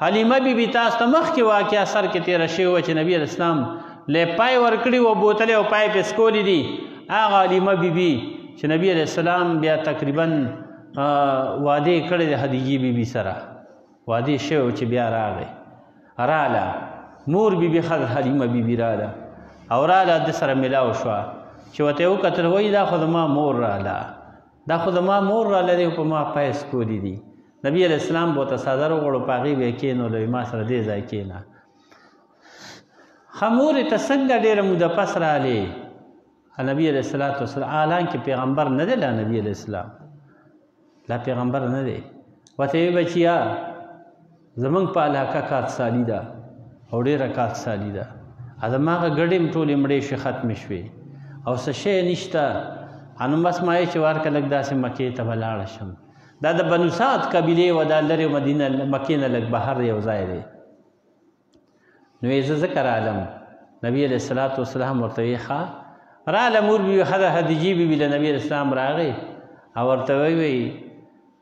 حلیمه بیبي تاسو ته مخکې واقعه سر کې تېره شوې وه چې نبي علیه السلام لی پای ورکړي وه بوتلې او پای پې څکولې دي هغه حلیمه بیبي چې نبي علیه السلام بیا تقریبا واده یې کړی دی خدیجې بیبي سره واده شوی چې بیا راغی راله مور بیبي حلیمه بیبي راله او راله د سره ملاو شوه چې ورته یې وکتل وایي دا خو زما مور راله دا خو زما مور راله دی په ما پای څکولي دي نبی علیہ السلام بہت صادر وغړو پاغي به کېنولو ما سره دې ځای کېنه خمورې ته څنګه ډېره موده پس راغلې نبی علیہ الصلاۃ والسلام حالانکه پیغمبر نه دی لا نبی علیہ السلام لا پیغمبر نه دی ورته ویې بچیا زمونږ په علاقه کارتسالي ده او ډېره کارتسالي ده زما هغه ګډې م ټولې مړې شوې ختمې شوې او څه شی نشته نو بس ما یې چې ورکه لږ داسې مکې ته به لاړه شم دا د بنو سعد قبیلې و دا لرې مدینه مکې نه لږ بهر یو ځای دی نو یې زه ځکه رالم نبي علیه الصلاۃ والسلام ورته ویې ښه راله مور بیبي خدیجې بیبي له نبي علیه السلام راغی او ورته ویې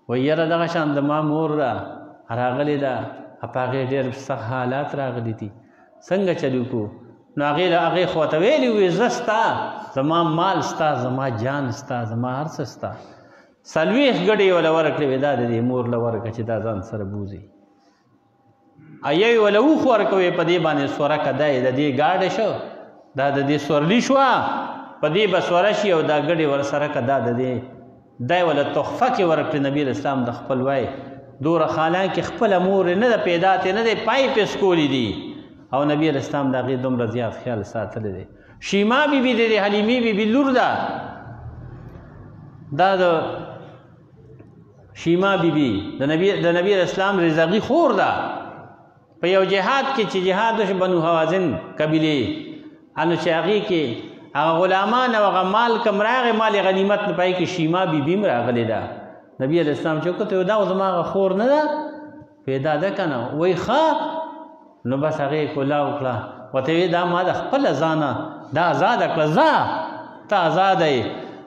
وایي یاره دغه شان د ما مور ده راغلې ده په هغې ډېر سخت حالات راغلي دي څنګه چلو کو نو هغې خو ورته ویلي وې زه ستا زما مال ستا زما جان ستا زما هر څه ستا 40 ګډې وله ورکړې وې دا د دې مور له ورکړه چې دا ځان سره بوځي یوې وله اوښ ورکوې په دې باندې سورکه دی د دې ګاډه شو دا د دې سورلي شوه په دې به سوره شي او دا ګډې ورسره که دا د دې دی وله تحفه کې ورکړې نبي علیه السلام د خپل وای دوره حالانکې خپله مور نه ده پیدا تې نه دی پای پې سکولي دي او نبي علیه السلام د هغې دومره زیات خیال ساتلی دی شیما بیبي د دې حلیمې بیبي لور ده دا د شیما بیبي د نبی اسلام رضاغي خور ده په یو جهاد کې چې جهاد وشو بنو حوازن قبیلې انو چې هغې کې هغه غلامان او هغه مال کم راغی مال غنیمت نه پای کې شیما بیبي هم راغلې ده نبی علیه السلام چې وکتل دا زما هغه خور نه ده پیدا ده که نه وایي ښه نو بس هغې کولا وکړه ورته ویې دا ما د خپله ځانه دا ازاده کړه ځه ته ازاده یې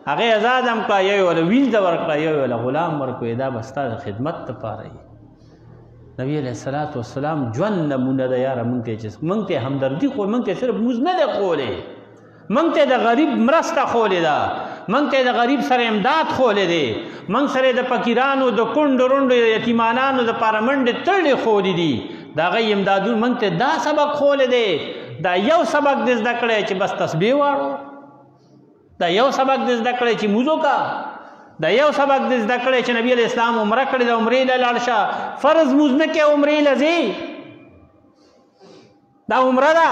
هغې ازاد هم کړه یو وله ویلده ورکړه یو وله غلام ورکړه دا به ستا د خدمت دپاره یي نبي علیه الصلاۃ والسلام ژوند نمونه ده یاره مونږ ته چې مونږ ته همدردي خو مونږ ته صرف موږ نه دی خولی مونږ ته د غریب مرسته خولی ده مونږ ته د غریب سره امداد خولی دی مونږ سره د فقیرانو د کونډو رونډو یتیمانانو دپاره منډې تړلې خولی دي د هغوی امدادونه مونږ ته دا سبق خولی دی دا یو سبق دې زده کړی چې بس تسبیح واړو دا یو سبق دې زده کړی چې موزو کا دا یو سبق دې زده کړی چې نبی علیه السلام عمره کړې ده عمرې له لاړ شه فرض موز نه کې عمرې له ځې دا عمره ده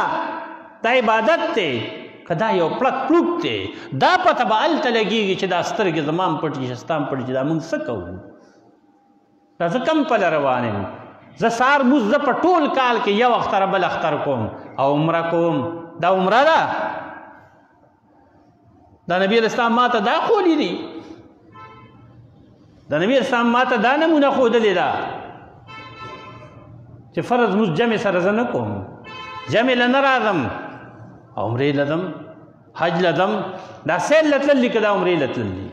دا عبادت دی که دا یو پړک پړوک دی دا پته به هلته لګېږي چې دا سترګې زما هم پټ شي ستا هم پټ شي دا مونږ څه کوو دا زه کم پله روان یم زه سهار موز زه په ټول کال کې یو اختر بل اختر کوم او عمره کوم دا عمره ده دا نبی علیه السلام ما ته دا خولی دي دا نبی علیه السلام ما ته دا نمونه ښودلې ده چې فرض موز جمع سره زه نه کوم جمع له نه راځم عمرې له ځم حج له ځم دا سیل له تللي که دا عمرې له تللي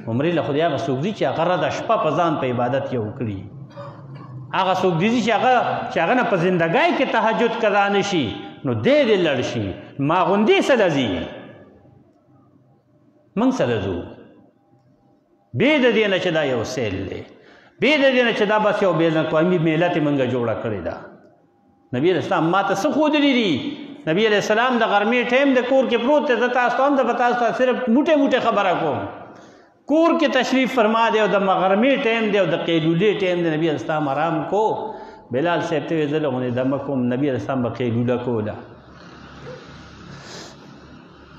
عمرې له خو د هغه څوک ځي چې هغه رده شپه په ځان په عبادت یو کړي هغه څوک دي چې هغه نه په زندګۍ کې تهجد قضا نه شي نو دی دې لړ شي ما غوندې سره ځي موږ سره ځو بې د دې نه چې دا یو سیل دی، بې د دې نه چې دا بس یو بین الاقوامي میله تې موږ جوړه کړې ده. نبي علیه السلام ما ته څه ښودلي دي؟ نبي علیه السلام د غرمې ټایم د کور کې پروت دی، زه تاسو ته هم د تاسو ته صرف موټې موټې خبره کوم. کور کې تشریف فرما دی او د غرمې ټایم دی او د قیلولې ټایم دی. نبي علیه السلام آرام کو. بلال صاحب ته ویې زه لغونې دمه کوم. نبي علیه السلام به قیلوله کوله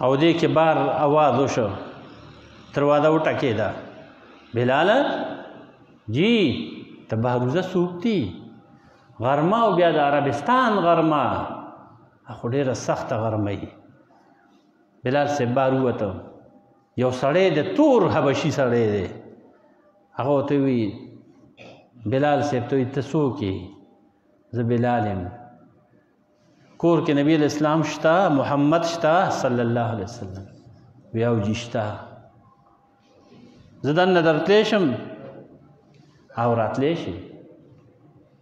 او دې کې بار آواز وشو، دروازه وټکېده. بلاله جی ته بهروزه څوک دي؟ غرمه او بیا د عربستان غرمه، خو ډېره سخته غرمه وي. بلال صاحب بار ووته، یو سړی د تور حبشي سړی دی. هغه ورته وایي بلال صاحب ته وایي ته څوک یې؟ زه بلال یم. کور کې نبی علیہ السلام شته، محمد شته صلی الله علیه وسلم؟ وی او جی شته. زه دننه درتلی شم او راتلی شي.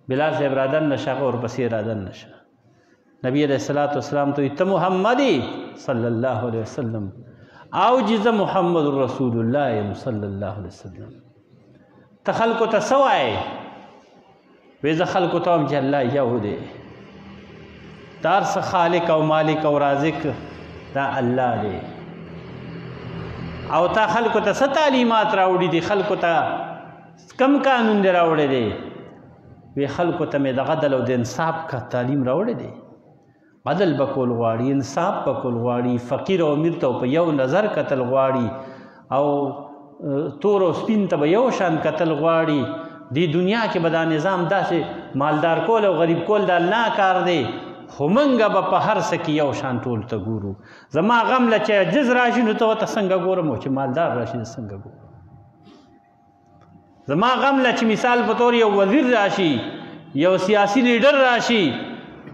بلال صاحب را دننه شه، هغه ورپسې را دننه شه. نبی علیہ السلام ته وایي ته محمد یې صلی الله علیه وسلم؟ او جی زه محمد رسول الله یم صلی الله علیه وسلم. ته خلکو ته څه وایې؟ وی زه خلکو ته وایم چې الله یو دی، د هر څه خالق او مالک او رازق دا الله دی. او تا خلکو ته څه تعلیمات راوړي دي؟ خلکو ته کم قانون دی راوړی دی؟ وی خلکو ته مې د عدل او د انصاف کا تعلیم راوړی دی. عدل به کول غواړي، انصاف به کول غواړي، فقیر او امیر ته په یو نظر کتل غواړي، او تور او سپین ته به یو شان کتل غواړي. دی دنیا کې به دا نظام داسې مالدار کول او غریب کول د الله کار دی، خو موږ به په هر څه کې یو شان ټول ته ګورو. زما غم له چې عجز راشي نو ته ورته څنګه ګورم، او چې مالدار راشي څنګه ګورم. زما غم له چې مثال په طور یو وزیر راشي، یو سیاسي لیډر راشي،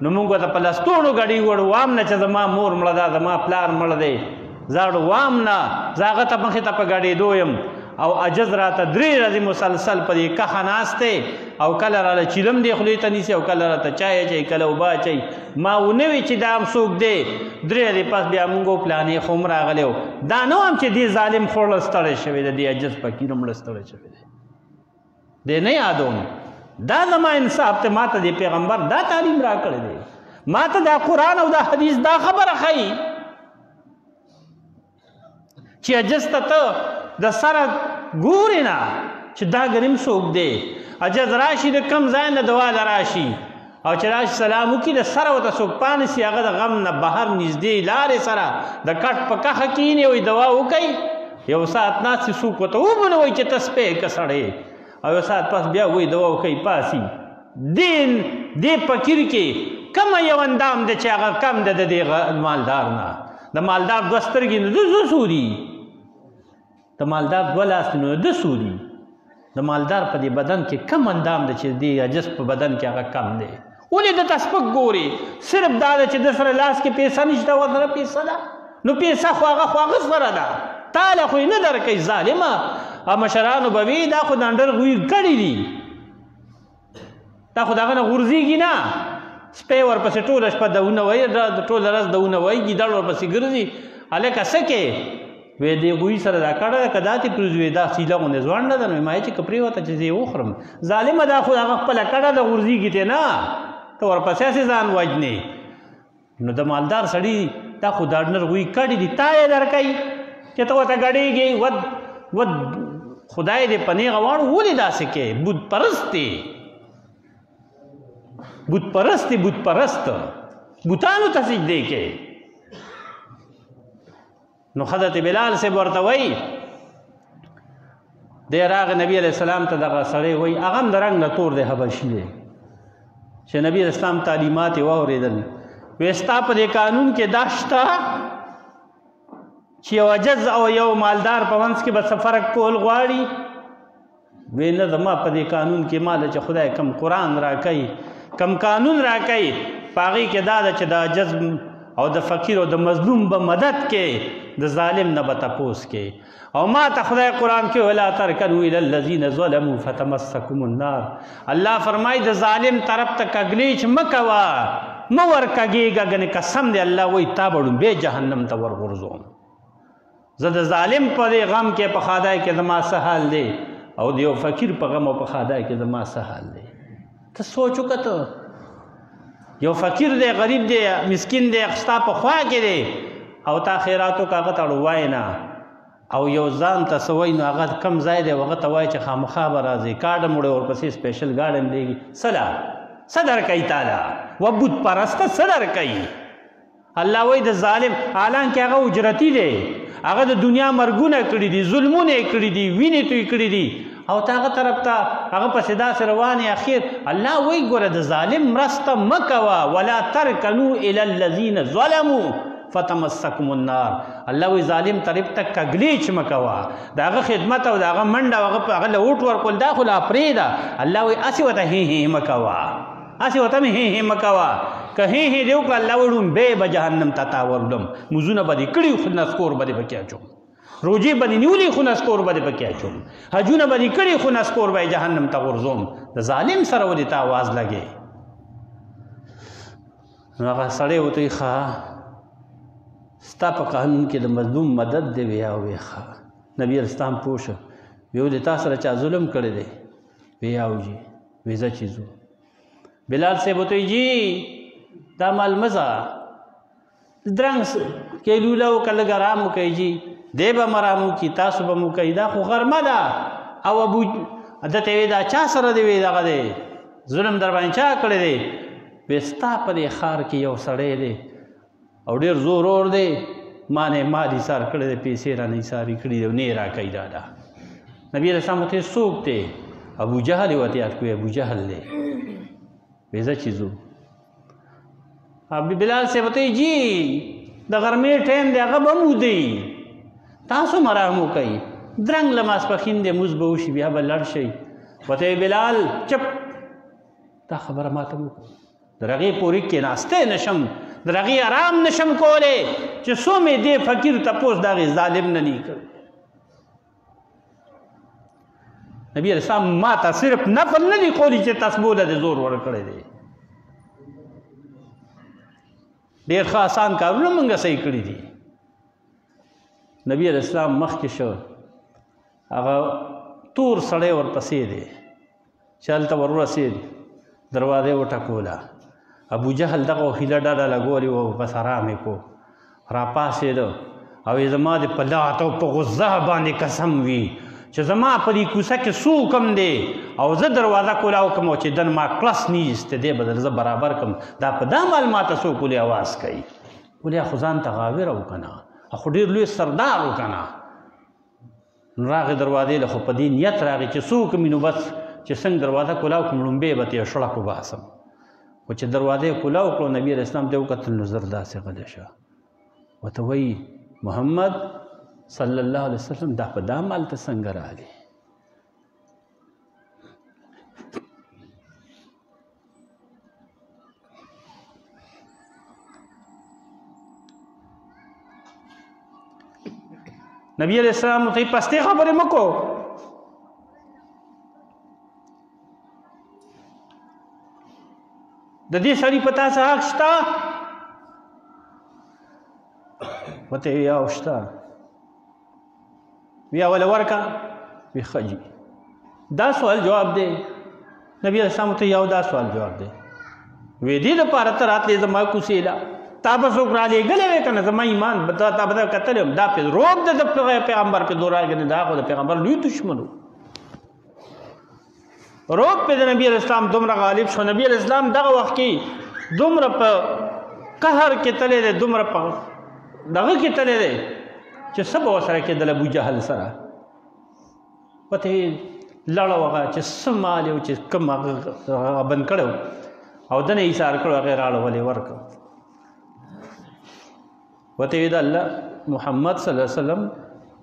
نو موږ ورته په لستوڼو ګډۍ وړو، وام نه چې زما مور مړه ده، زما پلار مړه دی، زاړو وام نه، زه هغه ته مخې ته په ګډېدو یم. او عجز راته 3 ورځې مسلسل په دې کښه ناست دی، او کله راله چیلم دی خولې ته نیسي، او کله راته چای اچوي، کله اوبه اچوي. ما ونه وی چې دا هم څوک دی. 3 ورځې پس بیا مونږ پلانې خو هم راغلی و. دا نه وم چې دې ظالم خوړه ستړی شوی دی، دې عجز فقیر مړه ستړی شوی دی. دې نه یادوم. دا زما انصاف ته ما ته دې پیغمبر دا تعلیم را کړی دی، ما ته دا قرآن او دا حدیث دا خبره ښیي چې عجز ته ته د سره ګورې نه چې دا ګریم څوک دی. عجز راشي د کم ځای نه دوا له راشي، او چې راشي سلام وکړي، د سره ورته څوک پانسي، هغه د غم نه بهر نږدې لارې سره د کټ په کښه کښېني، وایي دوا وکئ. یو ساعت ناست څوک ورته وبونه وایي چې ته سپی که سړی، او یو ساعت پس بیا وایي دوا وکئ پاسي. دې فقیر کې کومه یو اندام دی چې هغه کم دی د دې مالدار نه؟ د مالدار 2 سترګې نو د څو دي؟ د مالدار 2 لاس نو د څو دي؟ د مالدار په دې بدن کې کم اندام دی چې دې عجز په بدن کې هغه کم دی؟ ولې دته سپک ګورې؟ صرف دا ده چې د سره لاس کې پیسه نشته، ورسره پیسه ده، نو پیسه خو هغه سره ده، تاله خو یې نه درکوي ظالمه. مشرانو به وي دا خو د انډر غوي کړي دي، دا خو د هغه نه غورځېږي نه. سپی ورپسې ټوله شپه دونه وایي، ټوله ورځ دونه وایي، ګیدړ ورپسې ګرځي. هلکه څه کې؟ وی دې غوي سره دا کړه ده، که دا تې پرېږدي، دا سیله غوندې ځوانډه ده، نو ما یې چې که پرېوته چې زه یې وخورم. ظالمه دا خو هغه خپله کړه ده، غورځېږي ترې نه، ته ورپسې هسې ځان وجنې. نو د مالدار سړي دا خو د اډنر غوي کړي دي، تا یې درکوي چې ته ورته ګډېږې. ود خدای دې په نیغه واړو. ولې داسې کوې؟ بت پرست دی، بت پرست دی، بت پرست، بتانو ته سجدې کوې. نو حضرت بلال سے ورته وایي، دی راغی نبی علیہ السلام ته، دغه سړی وایي هغه هم د رنګ نه تور دی، حبشي دی، چې نبی علیہ السلام تعلیمات یې واورېدل. وایي ستا په دې قانون کې دا شته چې یو عجز او یو مالدار په منځ کې به څه فرق کول غواړي؟ وایي نه، زما په دې قانون کې ماله چې خدای کم قرآن راکوي، کم قانون راکوي، په هغې کې دا ده چې د عجز او د فقیر او د مظلوم به مدد کې، د ظالم نه به تپوس کې. او ما ته خدای قرآن کې ولا ترکنوا الی الذین ظلموا فتمسکم النار. الله فرمایي د ظالم طرف ته کږلیچ مه کوه، مه ورکږېږه، ګنې قسم دی الله وایي تا به ړومبی جهنم ته ورغورځوم. زه د ظالم په دې غم کې په خدای کې زما څه حال دی او د یو فقیر په غم او په خدای کې زما څه حال دی. ته سوچ وکړه، یو فقیر دی، غریب دی، مسکین دی، ستا په خوا کې دی او تا خیراتو که هغه ته وایې نه او یو ځان ته څه وایي نو هغه کم ځای دی هغه ته وایي چې خامخا به راځي، کاډه مړی ورپسې سپیشل ګاډی هم دیږي. څه درکوي تاله و بت پرسته څه درکوي؟ الله وایي د ظالم حالانکې هغه اجرتي دی، هغه د دنیا مرګونه کړي دي، ظلمونه یې کړي دي، وینې توی کړي دي او ته هغه طرف ته هغه پسې داسې روان یې. اخر الله وایي ګوره د ظالم مرسته مه کوه، ولا ترکنو الی الذین ظلموا فتمسکم النار. الله وایي ظالم طرف ته کږلیچ مه کوه، د هغه خدمت او د هغه منډه او هغه له اوټ ورکول دا خو لا پرېږده. الله وایي هسې ورته هې مه کوه، هسې ورته مې هې مه کوه. که هې دې وکړه الله وایي ړومبی به جهنم ته تا وروړم، مونځونه به دې کړي خو نسکور به دې پکې اچوم، روجې به دې نیولي خو نسکور به دې پکې اچوم، حجونه به دې کړي خو نسکور به یې جهنم ته غورځوم. د ظالم سره ولې ته آواز لګې؟ نو هغه سړی ورته وایي ښه ستا په قانون کې د مظلوم مدد دی وی او وی ښه. نبي اسلام پوه شو وی ولې تا سره چا ظلم کړی دی؟ وی او جي وی زه چې ځو. بلال صاحب ورته وایي جي دا مال مزه درنګ کیلوله وکړه لږ ارام وکړئ جي، دی به م ارام وکړي تاسو به م وکړئ، دا خو غرمه ده. او ابو ده ته وی دا چا سره دی؟ وی دغه دی ظلم در باندې چا کړی دی؟ وی ستا په دې ښار کې یو سړی دی او ډېر زور اور دی، ما نه مال ایثار کړی دی، پیسې رانه ایثارې کړي دی او نه یې راکوي دا. نبي علیه السلام ورته څوک دی؟ ابو جهل یې ورته یاد کړو، ابو جهل دی. وی زه چې ځو. بلال صاحب ورته وایي جي د غرمې ټایم دی هغه به هم ودی، تاسو هم ارام وکئ، درنګ له ماسپښین دی مونځ به وشي بیا به لړ شئ. ورته وایي بلال چپ، دا خبره ما ته وکړه، در هغې پورې کېناستی نشم، در هغې ارام نشم کولی چې څو مې دې فقیر تپوس د هغې ظالم نه نی کړی. نبي علیه السلام ما ته صرف نفل نه دي قولی چې تسبو له دې زور ورکړی دی، ډېر ښه آسان کارونه موږ صحیح کړي دي. نبي علیه السلام مخکې شو، هغه تور سړی ورپسې دی چې هلته ورورسېد، دروازه یې وټکوله. ابو جهل دغه هیله ډډه لګولې وه، بس ارام یې کو، راپاڅېده او یې زما د په لات او په غزه باندې قسم وي چې زما په دې کوڅه کې څوک هم دی او زه دروازه کولاو کړم او چې دن ما کلس نیستی دی به زه برابر کړم، دا په دا مال ما ته څوک ولې اواز کوي؟ ولې خو ځان ته غاوره و که نه، خو ډېر لوی سردار و که نه. نو راغې دروازې له خو په دې نیت راغې چې څوک مې نو بس چې څنګه دروازه کولاو کړم لومبې به ترې شړک وباسم. خو چې دروازه یې کولاو کړو نبي علیه السلام ته یې وکتل نو زر داسې غلی شه. ورته وایي محمد صلی الله علیه وسلم دا په دا مال ته څنګه راغلی؟ نبی علیہ السلام ته پسته خبرې مه کو، د دې سړي په تا څه حق شته؟ ورته ویې او شته. ویا وله ورکه؟ وی ښه جي دا سوال جواب دی. نبي علیه السلام ته یو دا سوال جواب دی، وی دې دپاره ته راتلې زما کوڅې له تا به څوک رالېږلی وی که نه زما ایمان تا به کتلی یم، دا روب دی د پیغمبر پې دورانګې دا خو د پیغمبر لوی دشمن و، روب پې د نبي علیه السلام دومره غالب شو. نبي علیه السلام دغه وخت کې دومره په قهر کې تللی دی، دومره په دغه کې تللی دی چې څه به ورسره کېدل ابو جهل سره. ورته یې لړه وغه چې څه مال یو چې کوم هغه بند کړی او دنه یې ایثار کړو هغې راړولې ورکړو. ورته ویې د الله محمد صلی الله علیه وسلم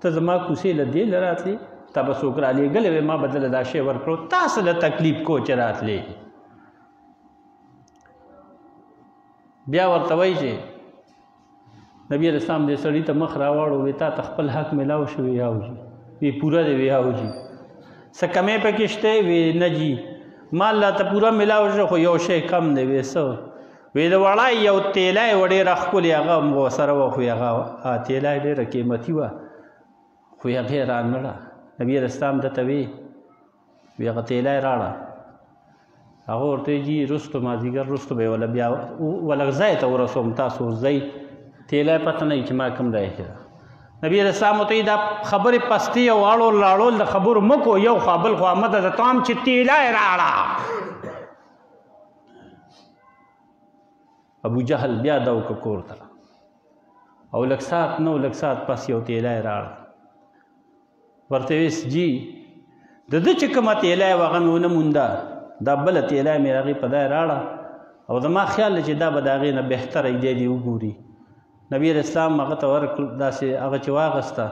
ته زما کوڅې له دې له راتلې، تا به څوک رالېږلی وی ما به دله دا شی ورکړو، تا څه له تکلیف کو چې راتلې؟ بیا ورته وایي چې نبی علیه السلام دې سړي ته مخ راواړو، وی تا ته خپل حق میلاو شو؟ وی او جي. وی پوره دی؟ وی او جي. څه کمې پکې شته؟ وی نه جي. مال لا ته پوره میلاو شو خو یو شی کم دی. وی څه؟ وی د وړای یو تیلی و ډېره ښکلې هغه ورسره وه، خو هغه تیلی ډېره قیمتي وه، خو هغې رانړه. نبي علیه السلام دته وی هغه تیلی راړه. هغه ورته وایي جي رستو مازدیګر رستو به یې وله بیا ولږ ځای ته ورسوم، تاسو ځئ تیلی پته نه وي چې ما کوم ځای کې ده. نبي علیه السلام ورته وایي دا خبرې پستې او اړول راړول د خبرو مه کو، یو خوا بل خوا مه ده ته هم چې تیلی راړه. ابو جهل بیا دا وکړه کور ته، او لږ ساعت نه لږ ساعت پس یو تیلی راړه. ورته ویس جي د ده چې کومه تیلی وه هغه مې ونه مونده، دا بله تیلی مې هغې په دی راړه او زما خیال دی چې دا به د هغې نه بهتره دی دې وګوري. نبي علیه السلام هغه ته ورکړ داسې هغه چې واغسته.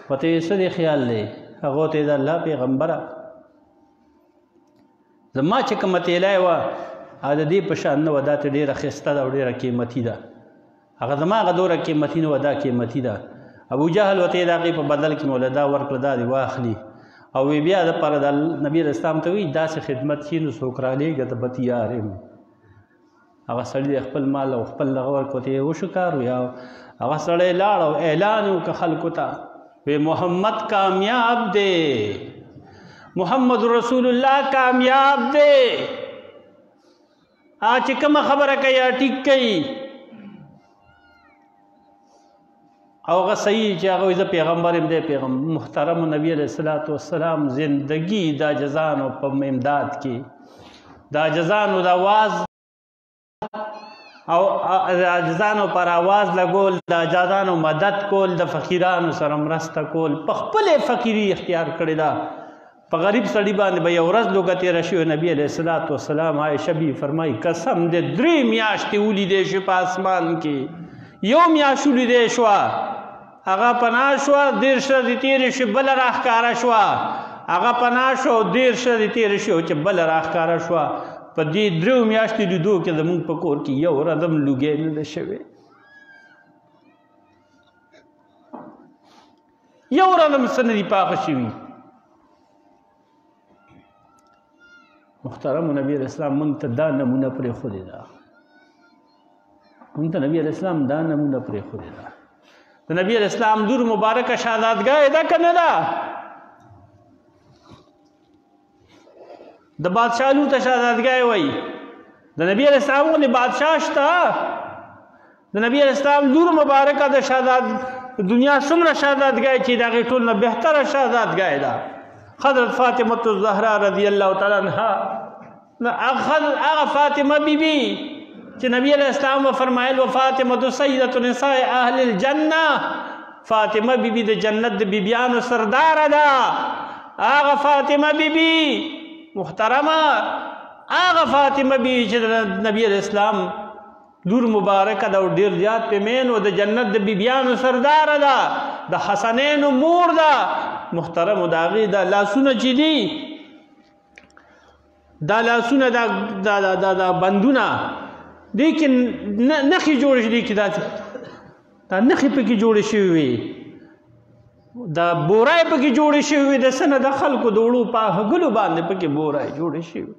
ورته یې څه دې خیال دی؟ هغه ورته یې د الله پیغمبره زما چې کومه تیلی وه هغه د دې په شان نه وه، دا ته ډېره ښایسته ده او ډېره قیمتي ده. هغه زما هغه دوره قیمتي نه وه، دا قیمتي ده. ابو جهل ورته یې د هغې په بدل کې مې وله دا ورکړه، دا دې واخلي. او وی بیا دپاره د نبي علیه السلام ته وایي داسې خدمت چې نو څوک رالېږه ته به تیار یم. هغه سړي د خپل مال او خپل دغه ورکړو ته یې وشو کار وي. هغه سړی لاړ او اعلان یې وکړه خلکو ته، وی محمد کامیاب دی، محمد رسول الله کامیاب دی. چې کومه خبره کوي ټیک کوي. او هغه صحیح چې هغه زه پیغمبر یم دی محترم نبی علیه السلام زندگی د عاجزانو په امداد کې، د عاجزانو د آواز او د عاجزانو پر آواز لګول، د عاجزانو مدد کول، د فقیرانو سره مرسته کول، په خپلې فقیري اختیار کړې ده. په غریب سړي باندې به یو ورځ لوږه تېره شوې. نبي علیه السلام عایشه بي فرمایي قسم دې 3 میاشتې ولیدې شوې په اسمان کې، یو میاشت ولیدې شوه هغه پناه شوه، 13 ورځې تېرې شوې بله راښکاره شوه، هغه پناه شوه او 13 ورځې تېرې شوې چې بله راښکاره شوه. په دې 3 میاشتې لیدو کې زموږ په کور کې یو ورځ هم لوګی نه ده شوې، یو ورځ هم څه نه دي پاخه شوي. محترم نبی علیه السلام موږ ته دا نمونه پرېښودې ده، موږ ته نبی علیه السلام دا نمونه پرېښودې ده. د نبی علیه السلام لور مبارکه شهادتګاه ده که نه ده؟ د بادشاه لور ته شهادتګاه وایي. د نبی علیه السلام غوندې بادشاه شته؟ د نبی علیه السلام لور مبارکه د دنیا څومره شهادتګاه چې د هغې ټول نه بهتره شهادتګاه ده. حضرت فاطمة الزهرا رضی الله تعالی عنها، هغه فاطمه بیبي چې نبی علیہ السلام و فرمایل و فاطمه سیدة نساء اهل الجنه، فاطمه بیبي د جنت د بیبیانو سردار ده. هغه فاطمه بیبي محترمه، هغه فاطمه بیبي چې نبی علیہ السلام لور مبارکه ده او ډېر زیات په مین و د جنت د بیبیانو سردار ده، د حسنینو مور ده. محترم د هغې دا لاسونه چې دي، دا لاسونه دا بندونه دې کې نښې جوړې شوې، دې کې دا نښې پکې جوړې شوې وي، دا بورای پکې جوړې شوې وي، د څه نه د خلکو د وړو په هګلو باندې پکې بورای جوړې شوې.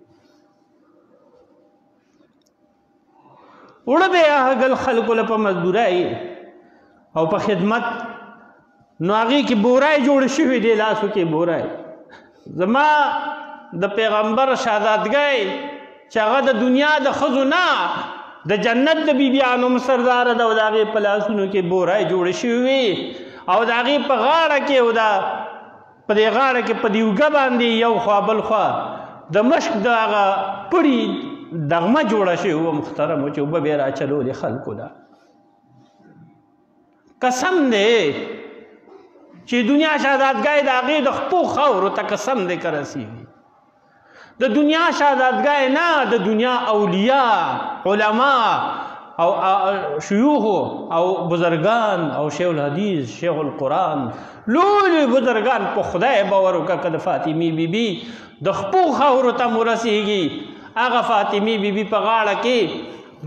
وړه به هګل خلکو له په مزدورۍ او په خدمت، نو هغې کې بورای جوړې شوې دي، لاسو کې بورای. زما د پیغمبر شهادتګۍ چې هغه د دنیا د ښځو نه د جنت د بیبیانو هم سرداره ده، او د هغې په لاسونو کې بورای جوړې شوې وي، او د هغې په غاړه کې او په دې غاړه کې په دې اوږه باندې یو خوا بل خوا د مشک د هغه پړي دغمه جوړه شوې وه محترمو، چې اوبه به یې راچلولې خلکو ده. قسم دی چې دنیا شهادتګاه د هغې د خپو خاورو ته قسم دی که رسېږي. د دنیا شهادتګاه نه، د دنیا اولیاء، علما او شیوخ او بزرگان او شیخ الحدیث، شیخ القرآن، لوی بزرگان په خدای باور وکړه که د فاطمې بیبي د خپو خاورو ته مو رسېږي. هغه فاطمې بیبي په غاړه کې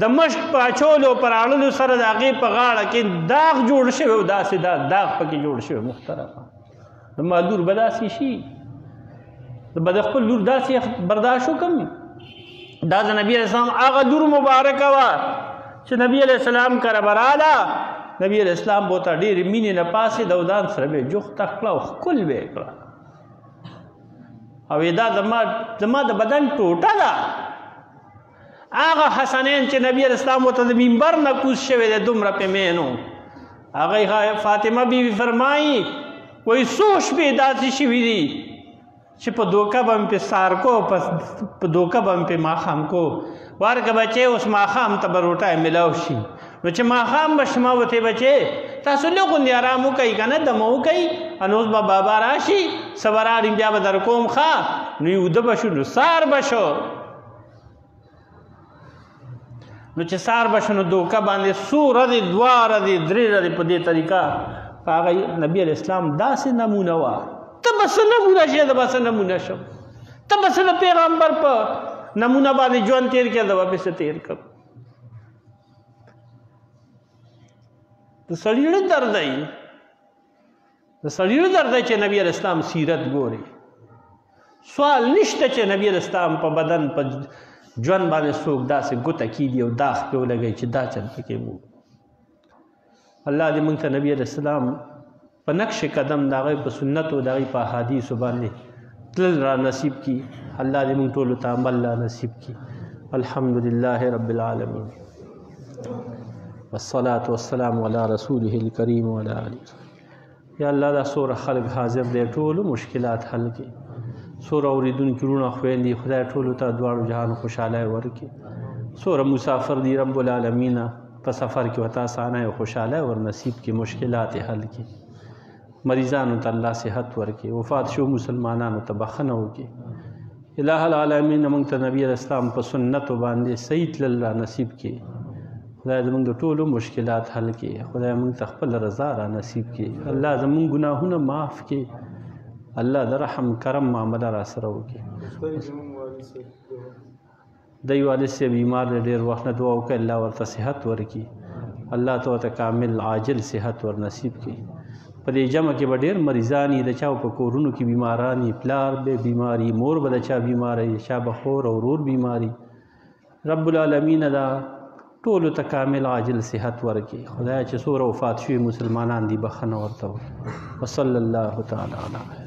د مشک په اچولو پر اړلو سره د هغې په غاړه کې داغ جوړ شوی او داسې داغ پکې جوړ شوی. محترمه زما لور به داسې شي، به د خپل لور داسې برداشت وکړم؟ دا د نبي علیه السلام هغه لور مبارکه وه چې نبي علیه السلام کره به راله نبی علیہ السلام بوته ډېرې مینې نه پاسې د ودان سره به جوخته کړه او ښکل به یې کړه او دا زما د بدن ټوټه ده هغه حسنین چې نبی علیہ السلام ورته د منبر نه کوز شوی دی دومره پې مینو هغه فاطمه بیوي فرمایي وایي څو شپې داسې شوي دي چې په دوکه به مې پې سار کو په دوکه به مې پې ماښام کو ورکه بچې اوس ماښام ته به روټۍ میلاو شي نو چې ماښام به شمه وتې بچې تاسو لږ غوندې ارام وکئ که نه دمه وکئ نو اوس به بابا راشي څه به راړي بیا به در کوم ښه نو یې وده به شو نو سار به شو نو چې سار به شو نو دوکه باندې څو ورځې 2 ورځې 3 ورځې په دې طریقه په هغه نبي علیه السلام داسې نمونه وه ته به څه نمونه شې زه به څه نمونه شم ته به څه د پیغمبر په نمونه باندې ژوند تېر کړه زه به پسې تېر کړم د سړي زړه درد دی د سړي زړه درد دی چې نبي علیه السلام سیرت ګوري سوال نشته چې نبي علیه السلام په بدن په ژوند باندې څوک داسې ګوته کیدي او داغ پې ولګوي چې دا چل پکې وو الله دې موږ ته نبي علیه السلام په نقش قدم د هغوی په سنتو د هغوی په احادیثو باندې تلل را نصیب کي الله دې موږ ټولو ته عمل را نصیب کي الحمدلله رب العالمین والصلاة والسلام علی رسوله الکریم وعلی آله یا الله دا څومره خلک حاضر دی ټولو مشکلات حل کړي څومره اورېدونکي وروڼه خویندې خدای ټولو ته دواړو جهانو خوشحالی ورکړي څومره مسافر دي رب العالمین په سفر کې ورته اسانه او خوشحالی ور نصیب کړي مشکلات یې حل کړي مریضانو ته الله صحت ورکړي وفات شو مسلمانانو ته بخښنه وکړي الہ العالمین موږ ته نبي علیه السلام په سنتو باندې صحیح تلل را نصیب کړي خدای زموږ د ټولو مشکلات حل کړي خدای موږ ته خپل رضا را نصیب کړي الله زموږ ګناهونه معاف کړي الله د رحم کرم معامله را سره وکړي دی والد صاحب بیمار دی ډېر وخت نه دعا وکړئ الله ورته صحت ورکړي الله ته ورته کامل عاجل صحت ور نصیب کړي په دې جمع کې به ډېر مریضان یي د چا په کورونو کې بیماران یي پلار به بیماري مور به د چا بیماره یي چا به خور او ورور بیماري رب العالمین دا ټولو ته کامل عاجل صحت ورکړي خدای چې څومره وفات شوي مسلمانان دي بخښنه ورته وکړي وصلی الله تعالی علی